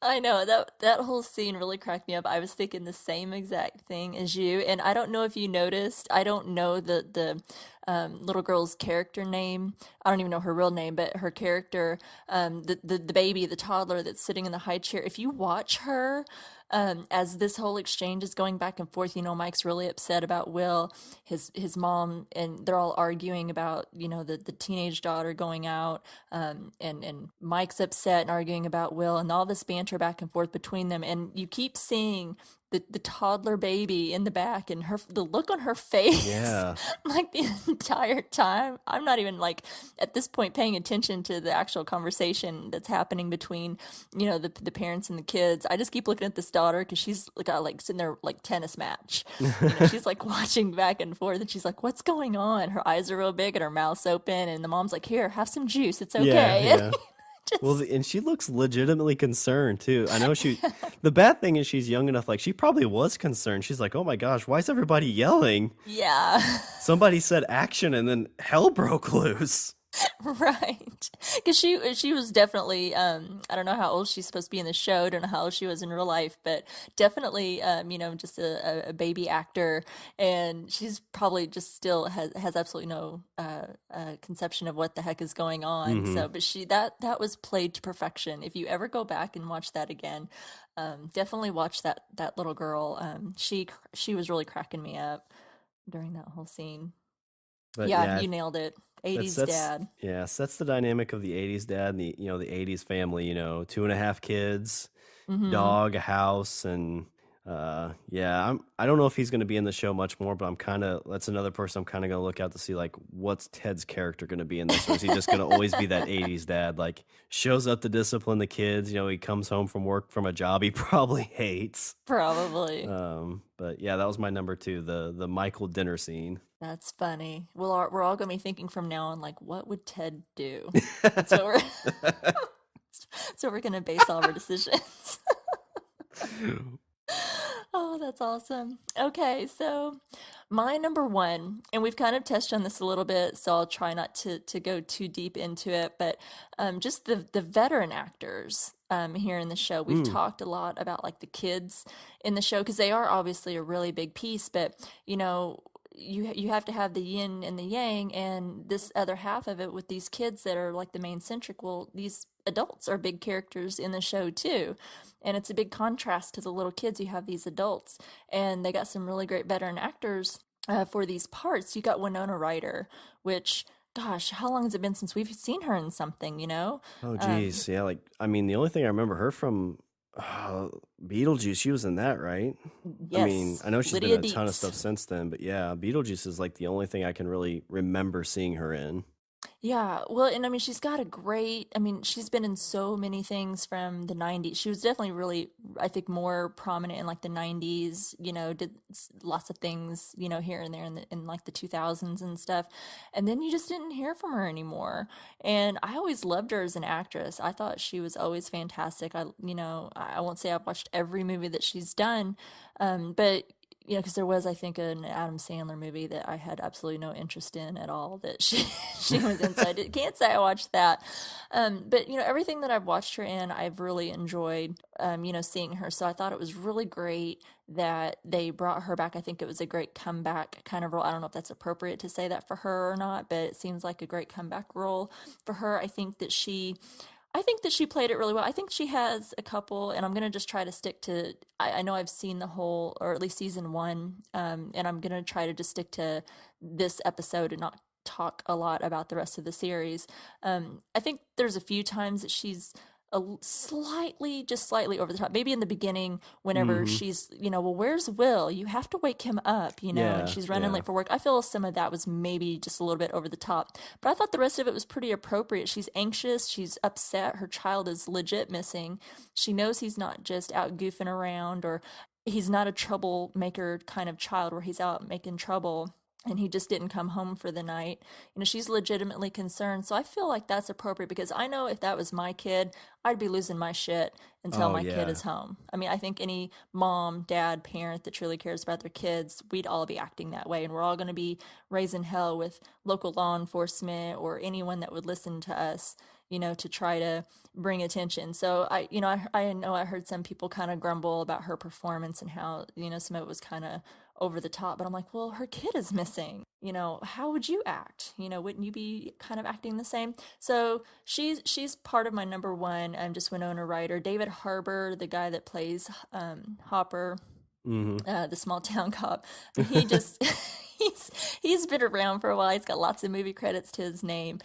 I know that whole scene really cracked me up. I was thinking the same exact thing as you, and I don't know if you noticed. I don't know the little girl's character name. I don't even know her real name, but her character, the baby, the toddler that's sitting in the high chair. If you watch her, as this whole exchange is going back and forth, Mike's really upset about Will, his mom, and they're all arguing about, the teenage daughter going out, and Mike's upset and arguing about Will, and all this banter back and forth between them, and you keep seeing the toddler baby in the back, and the look on her face Yeah. like the entire time. I'm not even like at this point paying attention to the actual conversation that's happening between the parents and the kids. I just keep looking at this daughter because she's got like sitting there like tennis match. She's like watching back and forth, and she's like, what's going on? Her eyes are real big and her mouth's open, and the mom's like, here, have some juice, it's okay. Yeah. Just, Well, and she looks legitimately concerned too. I know the bad thing is she's young enough, like she probably was concerned. She's like, oh my gosh, why is everybody yelling? yeah. Somebody said action and then hell broke loose. Right, because she was definitely I don't know how old she's supposed to be in the show. I don't know how old she was in real life, but definitely just a baby actor, and she's probably just still has absolutely no conception of what the heck is going on. Hmm. So, but that was played to perfection. If you ever go back and watch that again, definitely watch that little girl. She was really cracking me up during that whole scene. But Yeah, yeah, you nailed it. that 80s sets dad. yeah sets the dynamic of the '80s dad and the '80s family. Two and a half kids, Mm-hmm. dog, a house, and yeah, I don't know if he's going to be in the show much more, but that's another person I'm kind of going to look out to see, like, what's Ted's character going to be in this, or is he just going to always be that '80s dad, like shows up to discipline the kids? He comes home from work from a job he probably hates. Probably. But yeah, that was my number two, the Michael dinner scene. That's funny. We're all gonna be thinking from now on, like, what would Ted do? That's what we're that's what we're gonna base all our decisions. Oh, that's awesome. Okay, so my number one, and we've kind of touched on this a little bit, so I'll try not to go too deep into it, but just the veteran actors here in the show. We've Mm. talked a lot about like the kids in the show because they are obviously a really big piece, but you have to have the yin and the yang, and this other half of it with these kids that are like the main centric. Well, these adults are big characters in the show too, and it's a big contrast to the little kids. You have these adults, and they got some really great veteran actors for these parts. You got Winona Ryder, which, gosh, how long has it been since we've seen her in something? Oh, Um, geez. Yeah, like, I mean, the only thing I remember her from, Beetlejuice, she was in that, right? I mean, yes, I know she's been Lydia in a ton of Dietz. stuff since then, but yeah, Beetlejuice is like the only thing I can really remember seeing her in. Yeah, well, and I mean, she's got a great, I mean, she's been in so many things from the 90s. She was definitely really, I think, more prominent in like the 90s, did lots of things, here and there in like the 2000s and stuff. And then you just didn't hear from her anymore. And I always loved her as an actress. I thought she was always fantastic. I won't say I've watched every movie that she's done, but because there was, I think, an Adam Sandler movie that I had absolutely no interest in at all that she was in. So can't say I watched that. But everything that I've watched her in, I've really enjoyed. Seeing her. So I thought it was really great that they brought her back. I think it was a great comeback kind of role. I don't know if that's appropriate to say that for her or not, but it seems like a great comeback role for her. I think that she I think that she played it really well. I think she has a couple, and I'm gonna just try to stick to. I know I've seen the whole, or at least season one, and I'm gonna try to just stick to this episode and not talk a lot about the rest of the series. I think there's a few times that she's slightly, just slightly over the top. Maybe in the beginning, whenever Mm-hmm. she's, well, where's Will? You have to wake him up, and Yeah, she's running yeah. late for work. I feel some of that was maybe just a little bit over the top, but I thought the rest of it was pretty appropriate. She's anxious, she's upset, her child is legit missing. She knows he's not just out goofing around, or he's not a troublemaker kind of child where he's out making trouble and he just didn't come home for the night. She's legitimately concerned. So I feel like that's appropriate because I know if that was my kid, I'd be losing my shit until Oh my kid yeah. is home. I mean, I think any mom, dad, parent that truly cares about their kids, we'd all be acting that way. And we're all going to be raising hell with local law enforcement or anyone that would listen to us, to try to bring attention. So I know I heard some people kind of grumble about her performance and how, some of it was kind of over the top, but I'm like, well, her kid is missing. How would you act? Wouldn't you be kind of acting the same? So she's part of my number one. Just Winona Ryder. David Harbour, the guy that plays Hopper, Mm-hmm. the small town cop. He just he's been around for a while. He's got lots of movie credits to his name.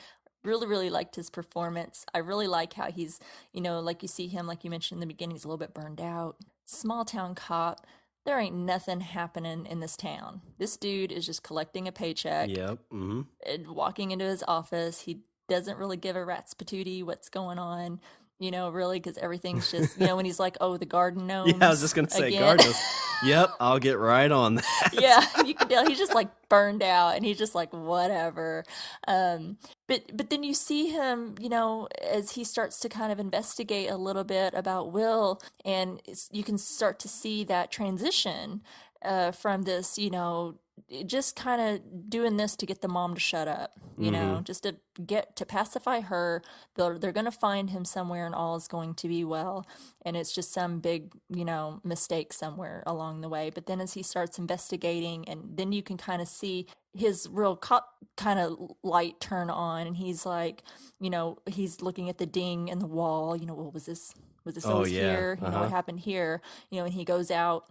Really, really liked his performance. I really like how he's, like you see him, like you mentioned in the beginning, he's a little bit burned out. Small town cop. There ain't nothing happening in this town. This dude is just collecting a paycheck Yep. Mm-hmm. and walking into his office. He doesn't really give a rat's patootie what's going on, really, because everything's just, when he's like, oh, the garden Yeah, I was gnomes just gonna say again. Cardinals. Yep, I'll get right on that. Yeah, you can tell he's just like burned out and he's just like whatever. But then you see him, as he starts to kind of investigate a little bit about Will, and you can start to see that transition from this, just kind of doing this to get the mom to shut up, Mm-hmm. just to pacify her. They're going to find him somewhere and all is going to be well. And it's just some big, mistake somewhere along the way. But then as he starts investigating, and then you can kind of see his real cop kind of light turn on, and he's like, he's looking at the ding in the wall, well, was this Oh always yeah. here? What Uh-huh. happened here? And he goes out,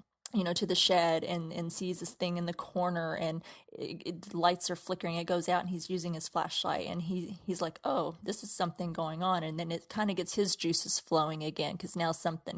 to the shed and sees this thing in the corner, and the lights are flickering. It goes out and he's using his flashlight, and he's like, oh, this is something going on. And then it kind of gets his juices flowing again, because now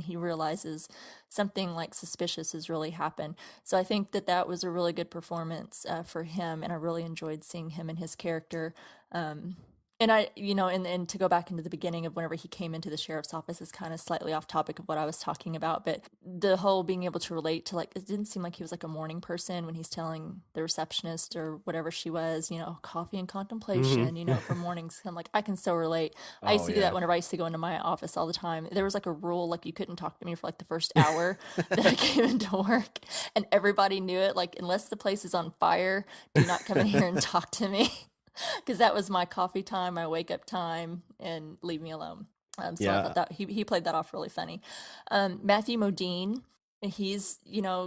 he realizes something like suspicious has really happened. So I think that was a really good performance for him, and I really enjoyed seeing him and his character. And and to go back into the beginning of whenever he came into the sheriff's office is kind of slightly off topic of what I was talking about, but the whole being able to relate to, like, it didn't seem like he was like a morning person when he's telling the receptionist or whatever she was, coffee and contemplation, Mm-hmm. for mornings. I'm like, I can so relate. I used Oh to do that yeah. whenever I used to go into my office all the time. There was like a rule, like you couldn't talk to me for like the first hour that I came into work, and everybody knew it. Like, unless the place is on fire, do not come in here and talk to me. Because that was my coffee time, my wake up time, and leave me alone. So I Yeah. thought that he played that off really funny. Matthew Modine, he's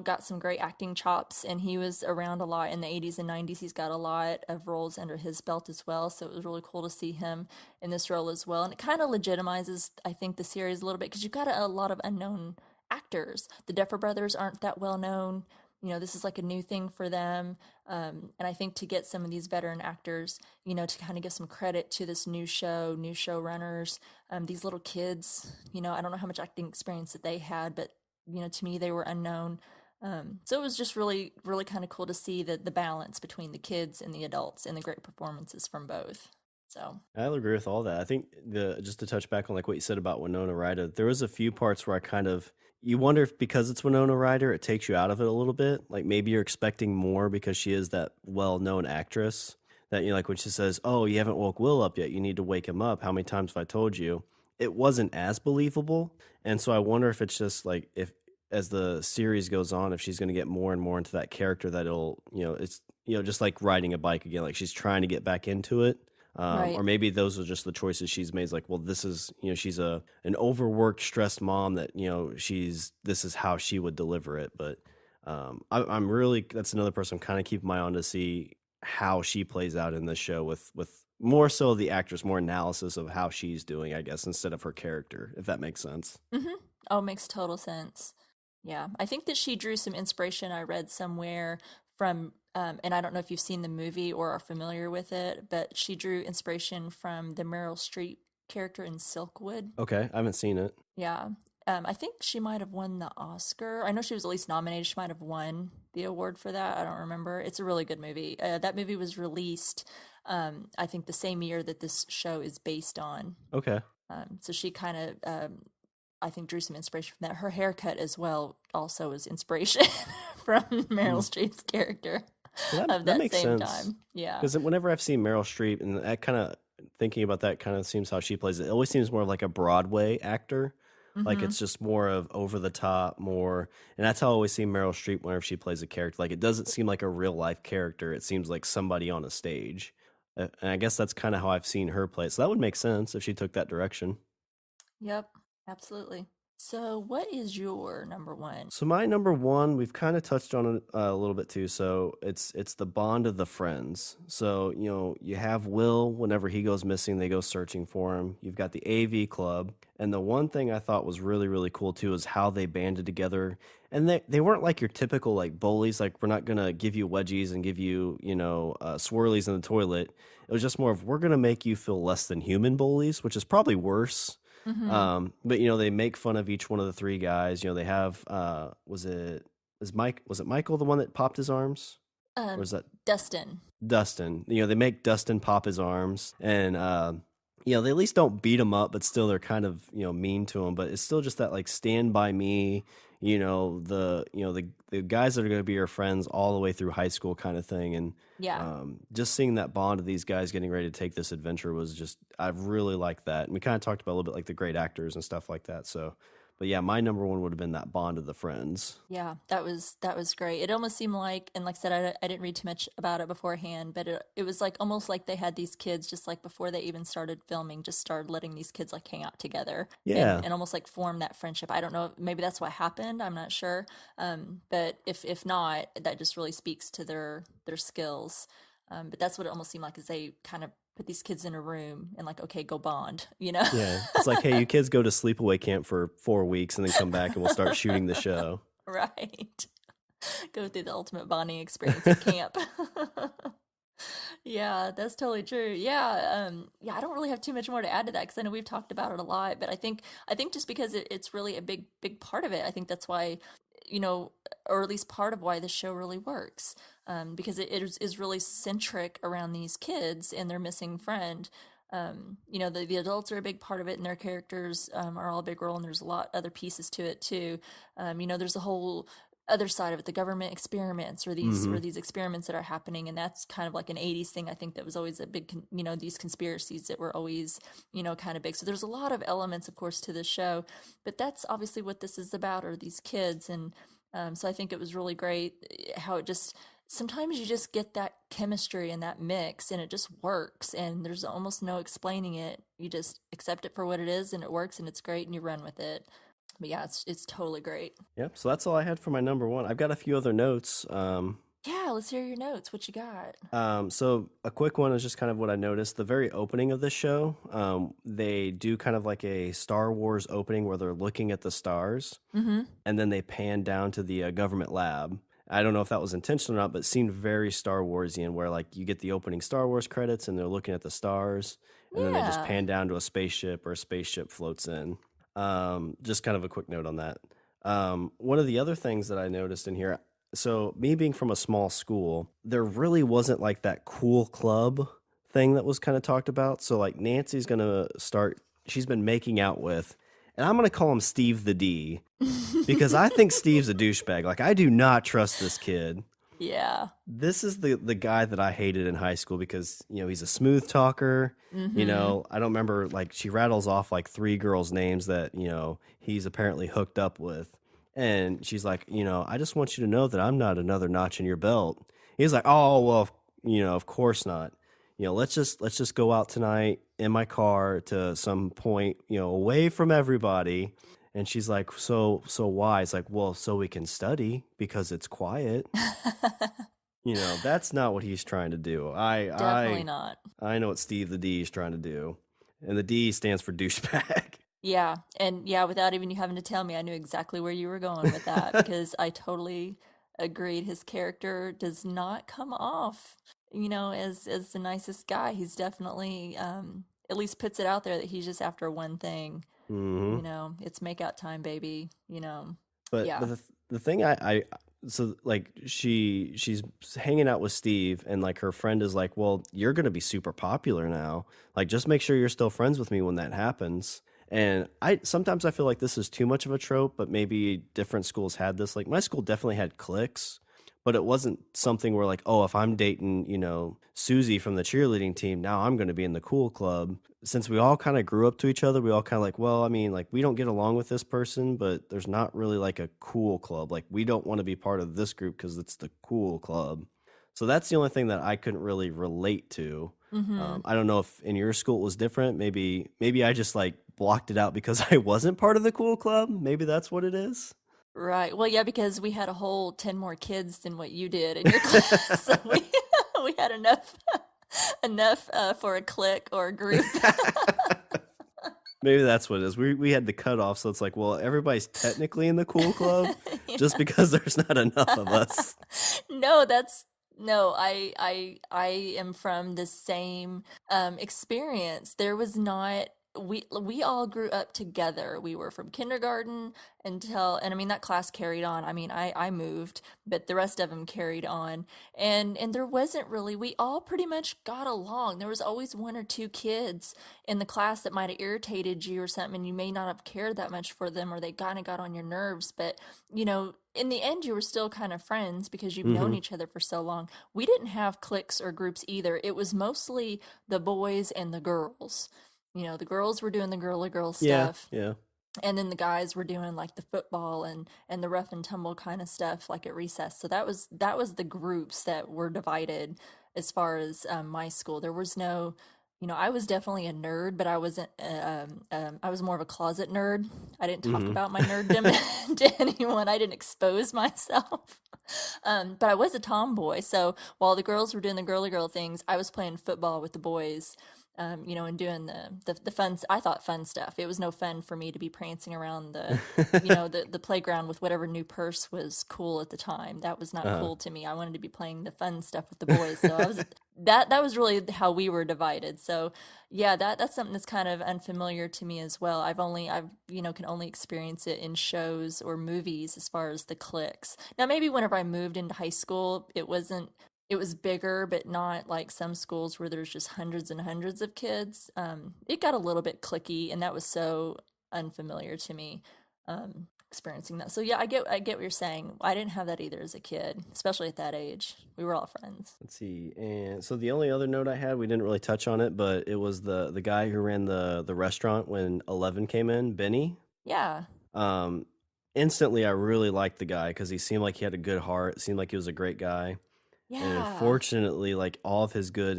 got some great acting chops, and he was around a lot in the 80s and 90s. He's got a lot of roles under his belt as well, so it was really cool to see him in this role as well. And it kind of legitimizes, I think, the series a little bit, because you've got a lot of unknown actors. The Duffer Brothers aren't that well known. This is like a new thing for them. And I think to get some of these veteran actors, to kind of give some credit to this new showrunners, these little kids, I don't know how much acting experience that they had, but, to me, they were unknown. So it was just really, really kind of cool to see the balance between the kids and the adults, and the great performances from both. So, I'll agree with all that. I think just to touch back on like what you said about Winona Ryder, there was a few parts where I kind of you wonder if because it's Winona Ryder, it takes you out of it a little bit. Like maybe you're expecting more because she is that well-known actress that like when she says, "Oh, you haven't woke Will up yet. You need to wake him up. How many times have I told you?" It wasn't as believable, and so I wonder if it's just like if as the series goes on, if she's going to get more and more into that character, that it'll it's just like riding a bike again, like she's trying to get back into it. right. Or maybe those are just the choices she's made. It's like, well, this is she's an overworked, stressed mom that this is how she would deliver it. But I'm really that's another person I'm kind of keeping my eye on to see how she plays out in this show with more so the actress, more analysis of how she's doing, I guess, instead of her character, if that makes sense. Oh, makes total sense. Yeah, I think that she drew some inspiration. I read somewhere from, and I don't know if you've seen the movie or are familiar with it, but she drew inspiration from the Meryl Streep character in Silkwood. Okay, I haven't seen it. Yeah. I think she might have won the Oscar. I know she was at least nominated. She might have won the award for that. I don't remember. It's a really good movie. That movie was released, I think, the same year that this show is based on. Okay. So she kind of, I think, drew some inspiration from that. Her haircut as well also was inspiration from Meryl Streep's character Well, of that that makes same sense. time. Yeah. Because whenever I've seen Meryl Streep, and that kind of thinking about that kind of seems how she plays it. It always seems more like a Broadway actor. Like Mm-hmm. it's just more of over the top, more, and that's how I always see Meryl Streep whenever she plays a character. Like it doesn't seem like a real life character. It seems like somebody on a stage. And I guess that's kind of how I've seen her play. So that would make sense if she took that direction. Yep. Absolutely. So, what is your number one? So my number one, we've kind of touched on it a little bit too. So it's the bond of the friends. So you have Will. Whenever he goes missing, they go searching for him. You've got the AV Club, and the one thing I thought was really cool too is how they banded together. And they weren't like your typical like bullies. Like we're not gonna give you wedgies and give you swirlies in the toilet. It was just more of we're gonna make you feel less than human bullies, which is probably worse. Mm-hmm. But they make fun of each one of the three guys. They have was it Michael the one that popped his arms? Or is that Dustin. Dustin? They make Dustin pop his arms, and they at least don't beat him up, but still they're kind of mean to him. But it's still just that like stand by me, the guys that are going to be your friends all the way through high school kind of thing. And Yeah. just seeing that bond of these guys getting ready to take this adventure was just, I really liked that. And we kind of talked about a little bit like the great actors and stuff like that. So, but yeah, my number one would have been that bond of the friends. Yeah, that was great. It almost seemed like, and like I said, I didn't read too much about it beforehand, but it was like almost like they had these kids just like before they even started filming, just started letting these kids like hang out together Yeah. and almost like form that friendship. I don't know, maybe that's what happened. I'm not sure. But if not, that just really speaks to their skills. But that's what it almost seemed like, is they kind of put these kids in a room and like, okay, go bond, you know? Yeah. It's like, hey, you kids go to sleepaway camp for 4 weeks and then come back and we'll start shooting the show. Right. Go through the ultimate bonding experience at camp. Yeah, that's totally true. Yeah, I don't really have too much more to add to that because I know we've talked about it a lot, but I think just because it's really a big part of it, I think that's why, or at least part of why the show really works, because it is really centric around these kids and their missing friend. The adults are a big part of it, and their characters are all a big role, and there's a lot other pieces to it too. There's a whole other side of it, the government experiments or Hmm. these experiments that are happening, and that's kind of like an 80s thing. I think that was always a big these conspiracies that were always kind of big. So there's a lot of elements, of course, to this show, but that's obviously what this is about, are these kids. And so I think it was really great how it just, sometimes you just get that chemistry and that mix and it just works, and there's almost no explaining it. You just accept it for what it is, and it works, and it's great, and you run with it. But yeah, it's totally great. Yep. So that's all I had for my number one. I've got a few other notes. Yeah, let's hear your notes. What you got? So a quick one is just kind of what I noticed. The very opening of this show, they do kind of like a Star Wars opening where they're looking at the stars, Mm-hmm. and then they pan down to the government lab. I don't know if that was intentional or not, but it seemed very Star Warsian, where like you get the opening Star Wars credits and they're looking at the stars, and then they just Yeah. pan down to a spaceship, or a spaceship floats in. Just kind of a quick note on that. One of the other things that I noticed in here, so me being from a small school, there really wasn't like that cool club thing that was kind of talked about. So like Nancy's gonna start, she's been making out with, and I'm gonna call him Steve the D, because I think Steve's a douchebag. Like I do not trust this kid. Yeah. This is the guy that I hated in high school because he's a smooth talker. Mm-hmm. I don't remember, like she rattles off like three girls' names that he's apparently hooked up with, and she's like, I just want you to know that I'm not another notch in your belt. He's like, oh well, of course not. Let's just go out tonight in my car to some point, away from everybody. And she's like, so why? It's like, well, so we can study because it's quiet. That's not what he's trying to do. Definitely not. I know what Steve the D is trying to do. And the D stands for douchebag. Yeah, and yeah, without even you having to tell me, I knew exactly where you were going with that because I totally agreed. His character does not come off, as the nicest guy. He's definitely at least puts it out there that he's just after one thing. Hmm. It's makeout time, baby. But Yeah. the thing I so like she's hanging out with Steve and like her friend is like, well, you're gonna be super popular now. Like just make sure you're still friends with me when that happens. And I sometimes I feel like this is too much of a trope, but maybe different schools had this. Like my school definitely had cliques, but it wasn't something where like, oh, if I'm dating, Susie from the cheerleading team, now I'm going to be in the cool club. Since we all kind of grew up to each other, we all kind of like, well, I mean, like we don't get along with this person, but there's not really like a cool club. Like we don't want to be part of this group because it's the cool club. So that's the only thing that I couldn't really relate to. Mm-hmm. I don't know if in your school it was different. Maybe I just like blocked it out because I wasn't part of the cool club. Maybe that's what it is. Right. Well, yeah, because we had a whole 10 more kids than what you did in your class. So we had enough for a clique or a group. Maybe that's what it is. We had the cutoff, so it's like, well, everybody's technically in the cool club, just Yeah. because there's not enough of us. No, no, I am from the same experience. There was not we all grew up together. We were from kindergarten and I mean that class carried on. I mean, I moved, but the rest of them carried on. And there wasn't really we all pretty much got along. There was always one or two kids in the class that might have irritated you or something, and you may not have cared that much for them, or they kind of got on your nerves, but in the end, you were still kind of friends because you've known Hmm. each other for so long. We didn't have cliques or groups either. It was mostly the boys and the girls. The girls were doing the girly girl Yeah, stuff, yeah. and then the guys were doing like the football and the rough and tumble kind of stuff like at recess. So that was the groups that were divided as far as my school. There was no, I was definitely a nerd, but I wasn't. I was more of a closet nerd. I didn't talk Hmm. about my nerddom to anyone. I didn't expose myself. But I was a tomboy, so while the girls were doing the girly girl things, I was playing football with the boys, and doing the fun. I thought fun stuff. It was no fun for me to be prancing around the playground with whatever new purse was cool at the time. That was not Uh, cool to me. I wanted to be playing the fun stuff with the boys. So I was that was really how we were divided. So yeah, that's something that's kind of unfamiliar to me as well. I've can only experience it in shows or movies as far as the cliques. Now maybe whenever I moved into high school, it was bigger, but not like some schools where there's just hundreds and hundreds of kids. It got a little bit clicky, and that was so unfamiliar to me, experiencing that. So yeah, I get what you're saying. I didn't have that either as a kid, especially at that age. We were all friends. let's see. And so the only other note I had, we didn't really touch on it, but it was the guy who ran the restaurant when 11 came in, Benny. Yeah, Um, Instantly, I really liked the guy because he seemed like he had a good heart. Seemed like he was a great guy. And yeah. unfortunately, like all of his good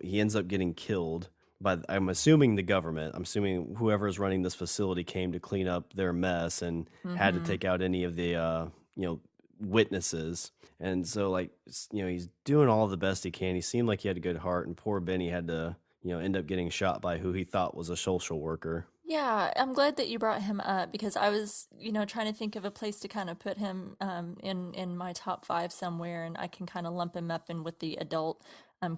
he ends up getting killed by, I'm assuming the government. I'm assuming whoever is running this facility came to clean up their mess and had to Mm-hmm. take out any of the, witnesses. And so, like, he's doing all the best he can. He seemed like he had a good heart, and poor Benny had to, end up getting shot by who he thought was a social worker. Yeah, I'm glad that you brought him up because I was, trying to think of a place to kind of put him in my top five somewhere, and I can kind of lump him up in with the adult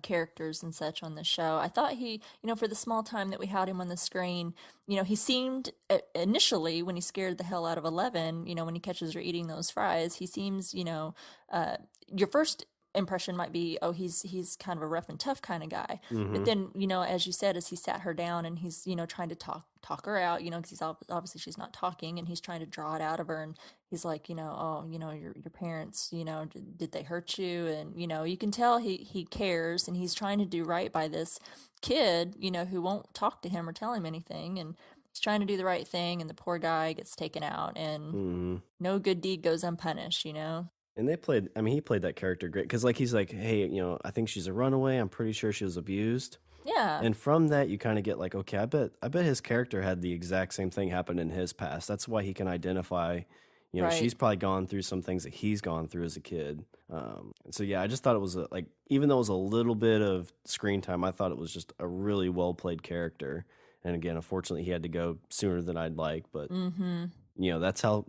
characters and such on the show. I thought for the small time that we had him on the screen, he seemed initially when he scared the hell out of 11, when he catches her eating those fries, he seems, your first impression might be, oh, he's kind of a rough and tough kind of guy. But Hmm. then, as you said, as he sat her down and he's, trying to talk her out, because obviously she's not talking, and he's trying to draw it out of her, and he's like, oh, your parents, did they hurt you? And you can tell he cares, and he's trying to do right by this kid, who won't talk to him or tell him anything, and he's trying to do the right thing, and the poor guy gets taken out, and Hmm. no good deed goes unpunished. And I mean, he played that character great because, like, he's like, hey, I think she's a runaway. I'm pretty sure she was abused. Yeah. And from that, you kind of get like, okay, I bet his character had the exact same thing happen in his past. That's why he can identify, You know, Right. she's probably gone through some things that he's gone through as a kid. And so yeah, I just thought it was like, even though it was a little bit of screen time, I thought it was just a really well played character. And again, unfortunately, he had to go sooner than I'd like. But Mm-hmm. you know, that's how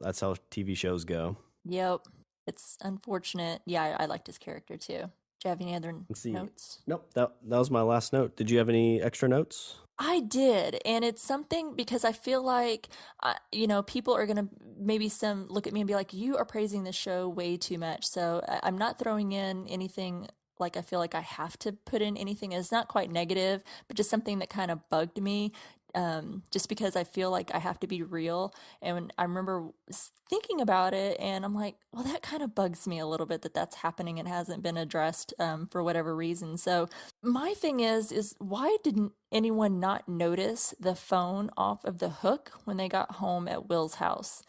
TV shows go. Yep. It's unfortunate. Yeah, I liked his character too. Do you have any other Let's see. notes? Nope, that was my last note. Did you have any extra notes? I did, and it's something because I feel like, people are gonna maybe some look at me and be like, "You are praising this show way too much." So I'm not throwing in anything like I feel like I have to put in anything. It's not quite negative, but just something that kind of bugged me, just because I feel like I have to be real. And I remember thinking about it, and I'm like, well, that kind of bugs me a little bit that that's happening and hasn't been addressed for whatever reason. So my thing is why didn't anyone not notice the phone off of the hook when they got home at Will's house?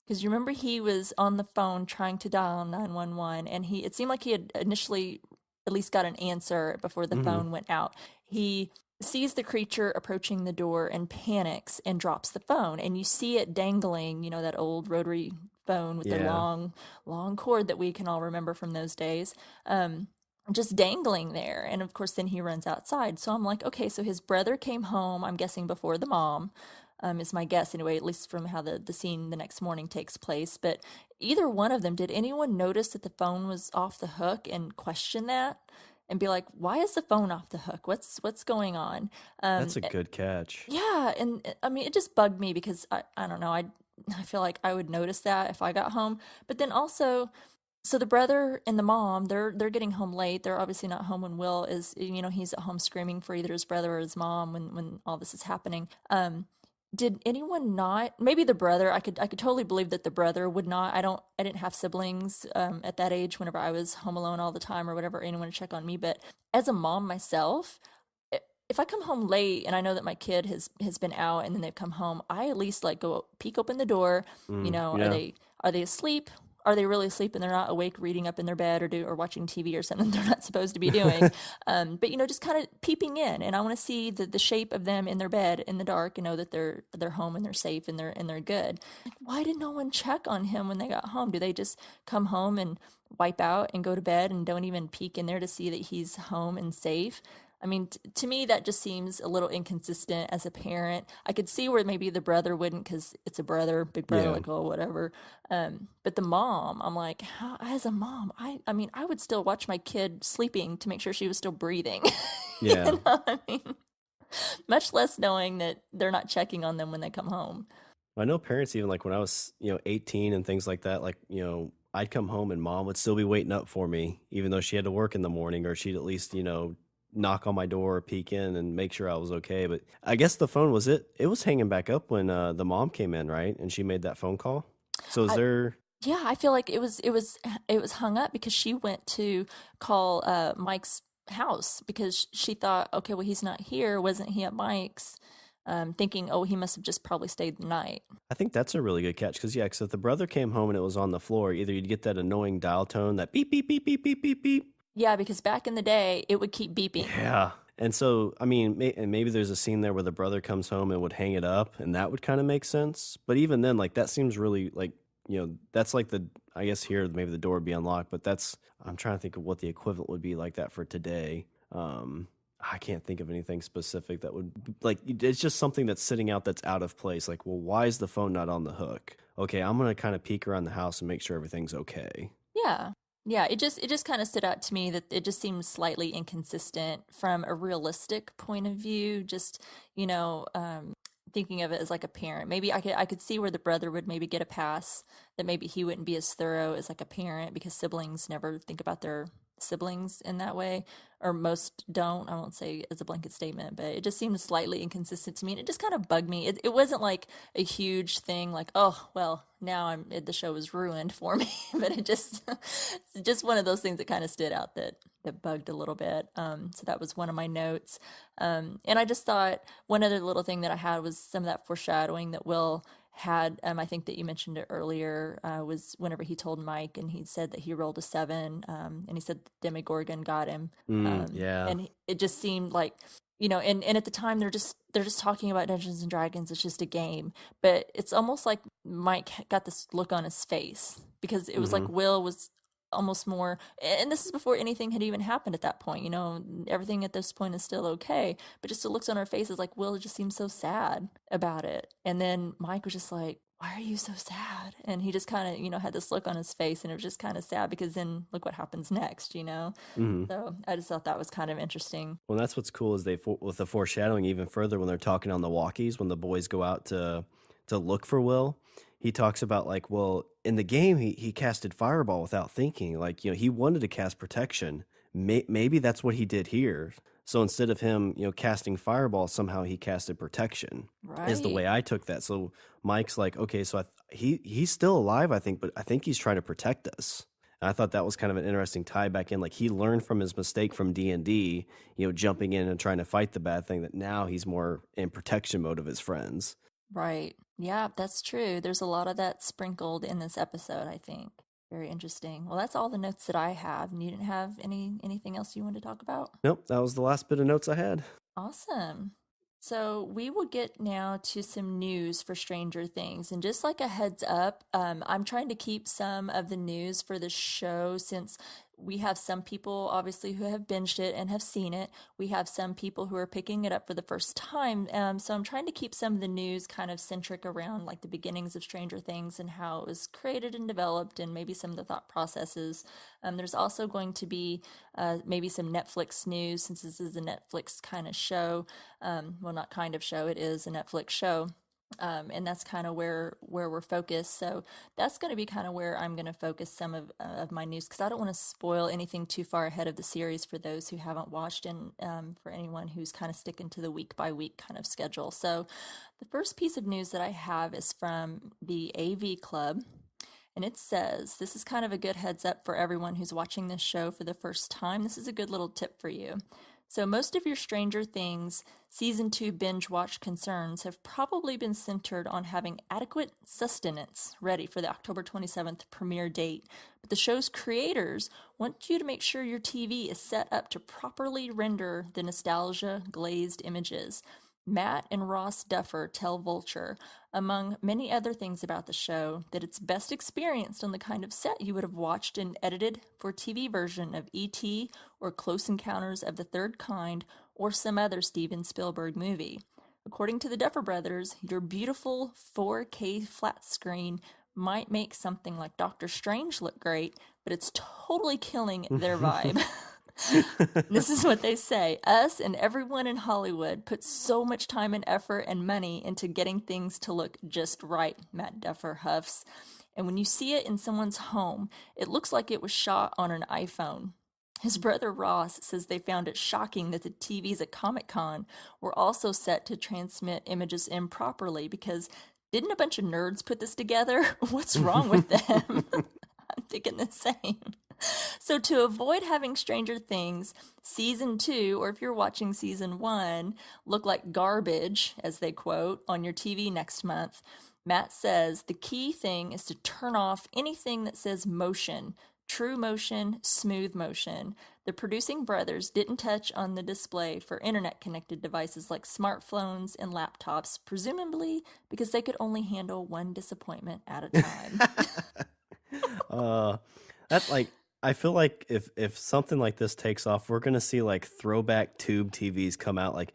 Because you remember he was on the phone trying to dial 911, and it seemed like he had initially at least got an answer before the Mm-hmm. phone went out. He sees the creature approaching the door and panics and drops the phone, and you see it dangling, that old rotary phone with the Yeah. long cord that we can all remember from those days. Just dangling there. And of course, then he runs outside. So I'm like, okay, so his brother came home, I'm guessing before the mom, is my guess anyway, at least from how the scene the next morning takes place. But either one of them, did anyone notice that the phone was off the hook and question that? And be like, why is the phone off the hook? What's going on? That's a good catch. Yeah, and I mean, it just bugged me because I don't know, I feel like I would notice that if I got home. But then also, so the brother and the mom, they're getting home late. They're obviously not home when Will is, he's at home screaming for either his brother or his mom when all this is happening. Did anyone not? Maybe the brother. I could totally believe that the brother would not. I didn't have siblings at that age. Whenever I was home alone all the time or whatever, anyone to check on me. But as a mom myself, if I come home late and I know that my kid has been out and then they've come home, I at least like go peek open the door. Are Yeah. they asleep? Are they really asleep and they're not awake reading up in their bed or watching TV or something they're not supposed to be doing? But just kind of peeping in, and I want to see the shape of them in their bed in the dark and know that they're home and they're safe and they're good. Like, why did no one check on him when they got home? Do they just come home and wipe out and go to bed and don't even peek in there to see that he's home and safe? I mean, to me, that just seems a little inconsistent as a parent. I could see where maybe the brother wouldn't because it's a brother, big brother, Yeah. like, oh, whatever. But the mom, I'm like, how, as a mom, I mean, I would still watch my kid sleeping to make sure she was still breathing. Yeah. I mean, much less knowing that they're not checking on them when they come home. I know parents, even like when I was, 18 and things like that, like, I'd come home and mom would still be waiting up for me, even though she had to work in the morning, or she'd at least, knock on my door or peek in and make sure I was okay. But I guess the phone it was hanging back up when the mom came in, right? And she made that phone call. So is I, there, yeah, I feel like it was hung up because she went to call Mike's house because she thought, okay, well, he's not here. Wasn't he at Mike's? Thinking, oh, he must have just probably stayed the night. I think that's a really good catch. Cause yeah, cause if the brother came home and it was on the floor, either you'd get that annoying dial tone, that beep, beep, beep, beep, beep, beep, beep. Yeah, because back in the day, it would keep beeping. Yeah. And so, I mean, and maybe there's a scene there where the brother comes home and would hang it up, and that would kind of make sense. But even then, like, that seems really like, that's like I guess here, maybe the door would be unlocked, but I'm trying to think of what the equivalent would be like that for today. I can't think of anything specific that would, like, it's just something that's sitting out that's out of place. Like, well, why is the phone not on the hook? Okay, I'm going to kind of peek around the house and make sure everything's okay. Yeah. Yeah, it just kind of stood out to me that it just seemed slightly inconsistent from a realistic point of view. Just, you know, thinking of it as like a parent. Maybe I could see where the brother would maybe get a pass, that maybe he wouldn't be as thorough as like a parent because siblings never think about their siblings in that way, or most don't. I won't say as a blanket statement, but it just seemed slightly inconsistent to me, and it just kind of bugged me. It wasn't like a huge thing, like, oh well, now the show is ruined for me, but it's just one of those things that kind of stood out that bugged a little bit. So that was one of my notes. And I just thought one other little thing that I had was some of that foreshadowing that Will had, I think that you mentioned it earlier, was whenever he told Mike and he said that he rolled a 7, and he said the Demogorgon got him. Yeah. And it just seemed like, and at the time they're just talking about Dungeons and Dragons. It's just a game, but it's almost like Mike got this look on his face because it was Hmm. like Will was almost more, and this is before anything had even happened at that point. Everything at this point is still okay, but just the looks on our faces, like Will just seemed so sad about it, and then Mike was just like, why are you so sad? And he just kind of, had this look on his face, and it was just kind of sad because then look what happens next. Hmm. So I just thought that was kind of interesting. Well, that's what's cool is with the foreshadowing even further when they're talking on the walkies when the boys go out to look for Will. He talks about like, well, in the game he casted fireball without thinking. Like, he wanted to cast protection. Maybe that's what he did here. So instead of him, casting fireball, somehow he casted protection. Is the Right. way I took that. So Mike's like, okay, so he's still alive, I think, but I think he's trying to protect us. And I thought that was kind of an interesting tie back in. Like he learned from his mistake from D&D, jumping in and trying to fight the bad thing. That now he's more in protection mode of his friends. Right. Yeah, that's true. There's a lot of that sprinkled in this episode, I think. Very interesting. Well, that's all the notes that I have. And you didn't have anything else you wanted to talk about? Nope, that was the last bit of notes I had. Awesome. So we will get now to some news for Stranger Things. And just like a heads up, I'm trying to keep some of the news for the show since we have some people obviously who have binged it and have seen it. We have some people who are picking it up for the first time. So I'm trying to keep some of the news kind of centric around like the beginnings of Stranger Things and how it was created and developed and maybe some of the thought processes. There's also going to be maybe some Netflix news since this is a Netflix kind of show. Well, not kind of show, it is a Netflix show. And that's kind of where we're focused. So that's going to be kind of where I'm going to focus some of my news because I don't want to spoil anything too far ahead of the series for those who haven't watched and for anyone who's kind of sticking to the week by week kind of schedule. So the first piece of news that I have is from the AV Club. And it says, this is kind of a good heads up for everyone who's watching this show for the first time. This is a good little tip for you. So most of your Stranger Things season 2 binge watch concerns have probably been centered on having adequate sustenance ready for the October 27th premiere date. But the show's creators want you to make sure your TV is set up to properly render the nostalgia glazed images. Matt and Ross Duffer tell Vulture, among many other things about the show, that it's best experienced on the kind of set you would have watched an edited for TV version of E.T. or Close Encounters of the Third Kind or some other Steven Spielberg movie. According to the Duffer Brothers, your beautiful 4K flat screen might make something like Doctor Strange look great, but it's totally killing their vibe. This is what they say. Us and everyone in Hollywood put so much time and effort and money into getting things to look just right, Matt Duffer huffs. And when you see it in someone's home, it looks like it was shot on an iPhone. His brother Ross says they found it shocking that the TVs at Comic-Con were also set to transmit images improperly because didn't a bunch of nerds put this together? What's wrong with them? I'm thinking the same. So to avoid having Stranger Things season 2, or if you're watching season 1, look like garbage, as they quote, on your TV next month, Matt says the key thing is to turn off anything that says motion, true motion, smooth motion. The producing brothers didn't touch on the display for internet-connected devices like smartphones and laptops, presumably because they could only handle one disappointment at a time. That like I feel like if something like this takes off, we're gonna see like throwback tube TVs come out. Like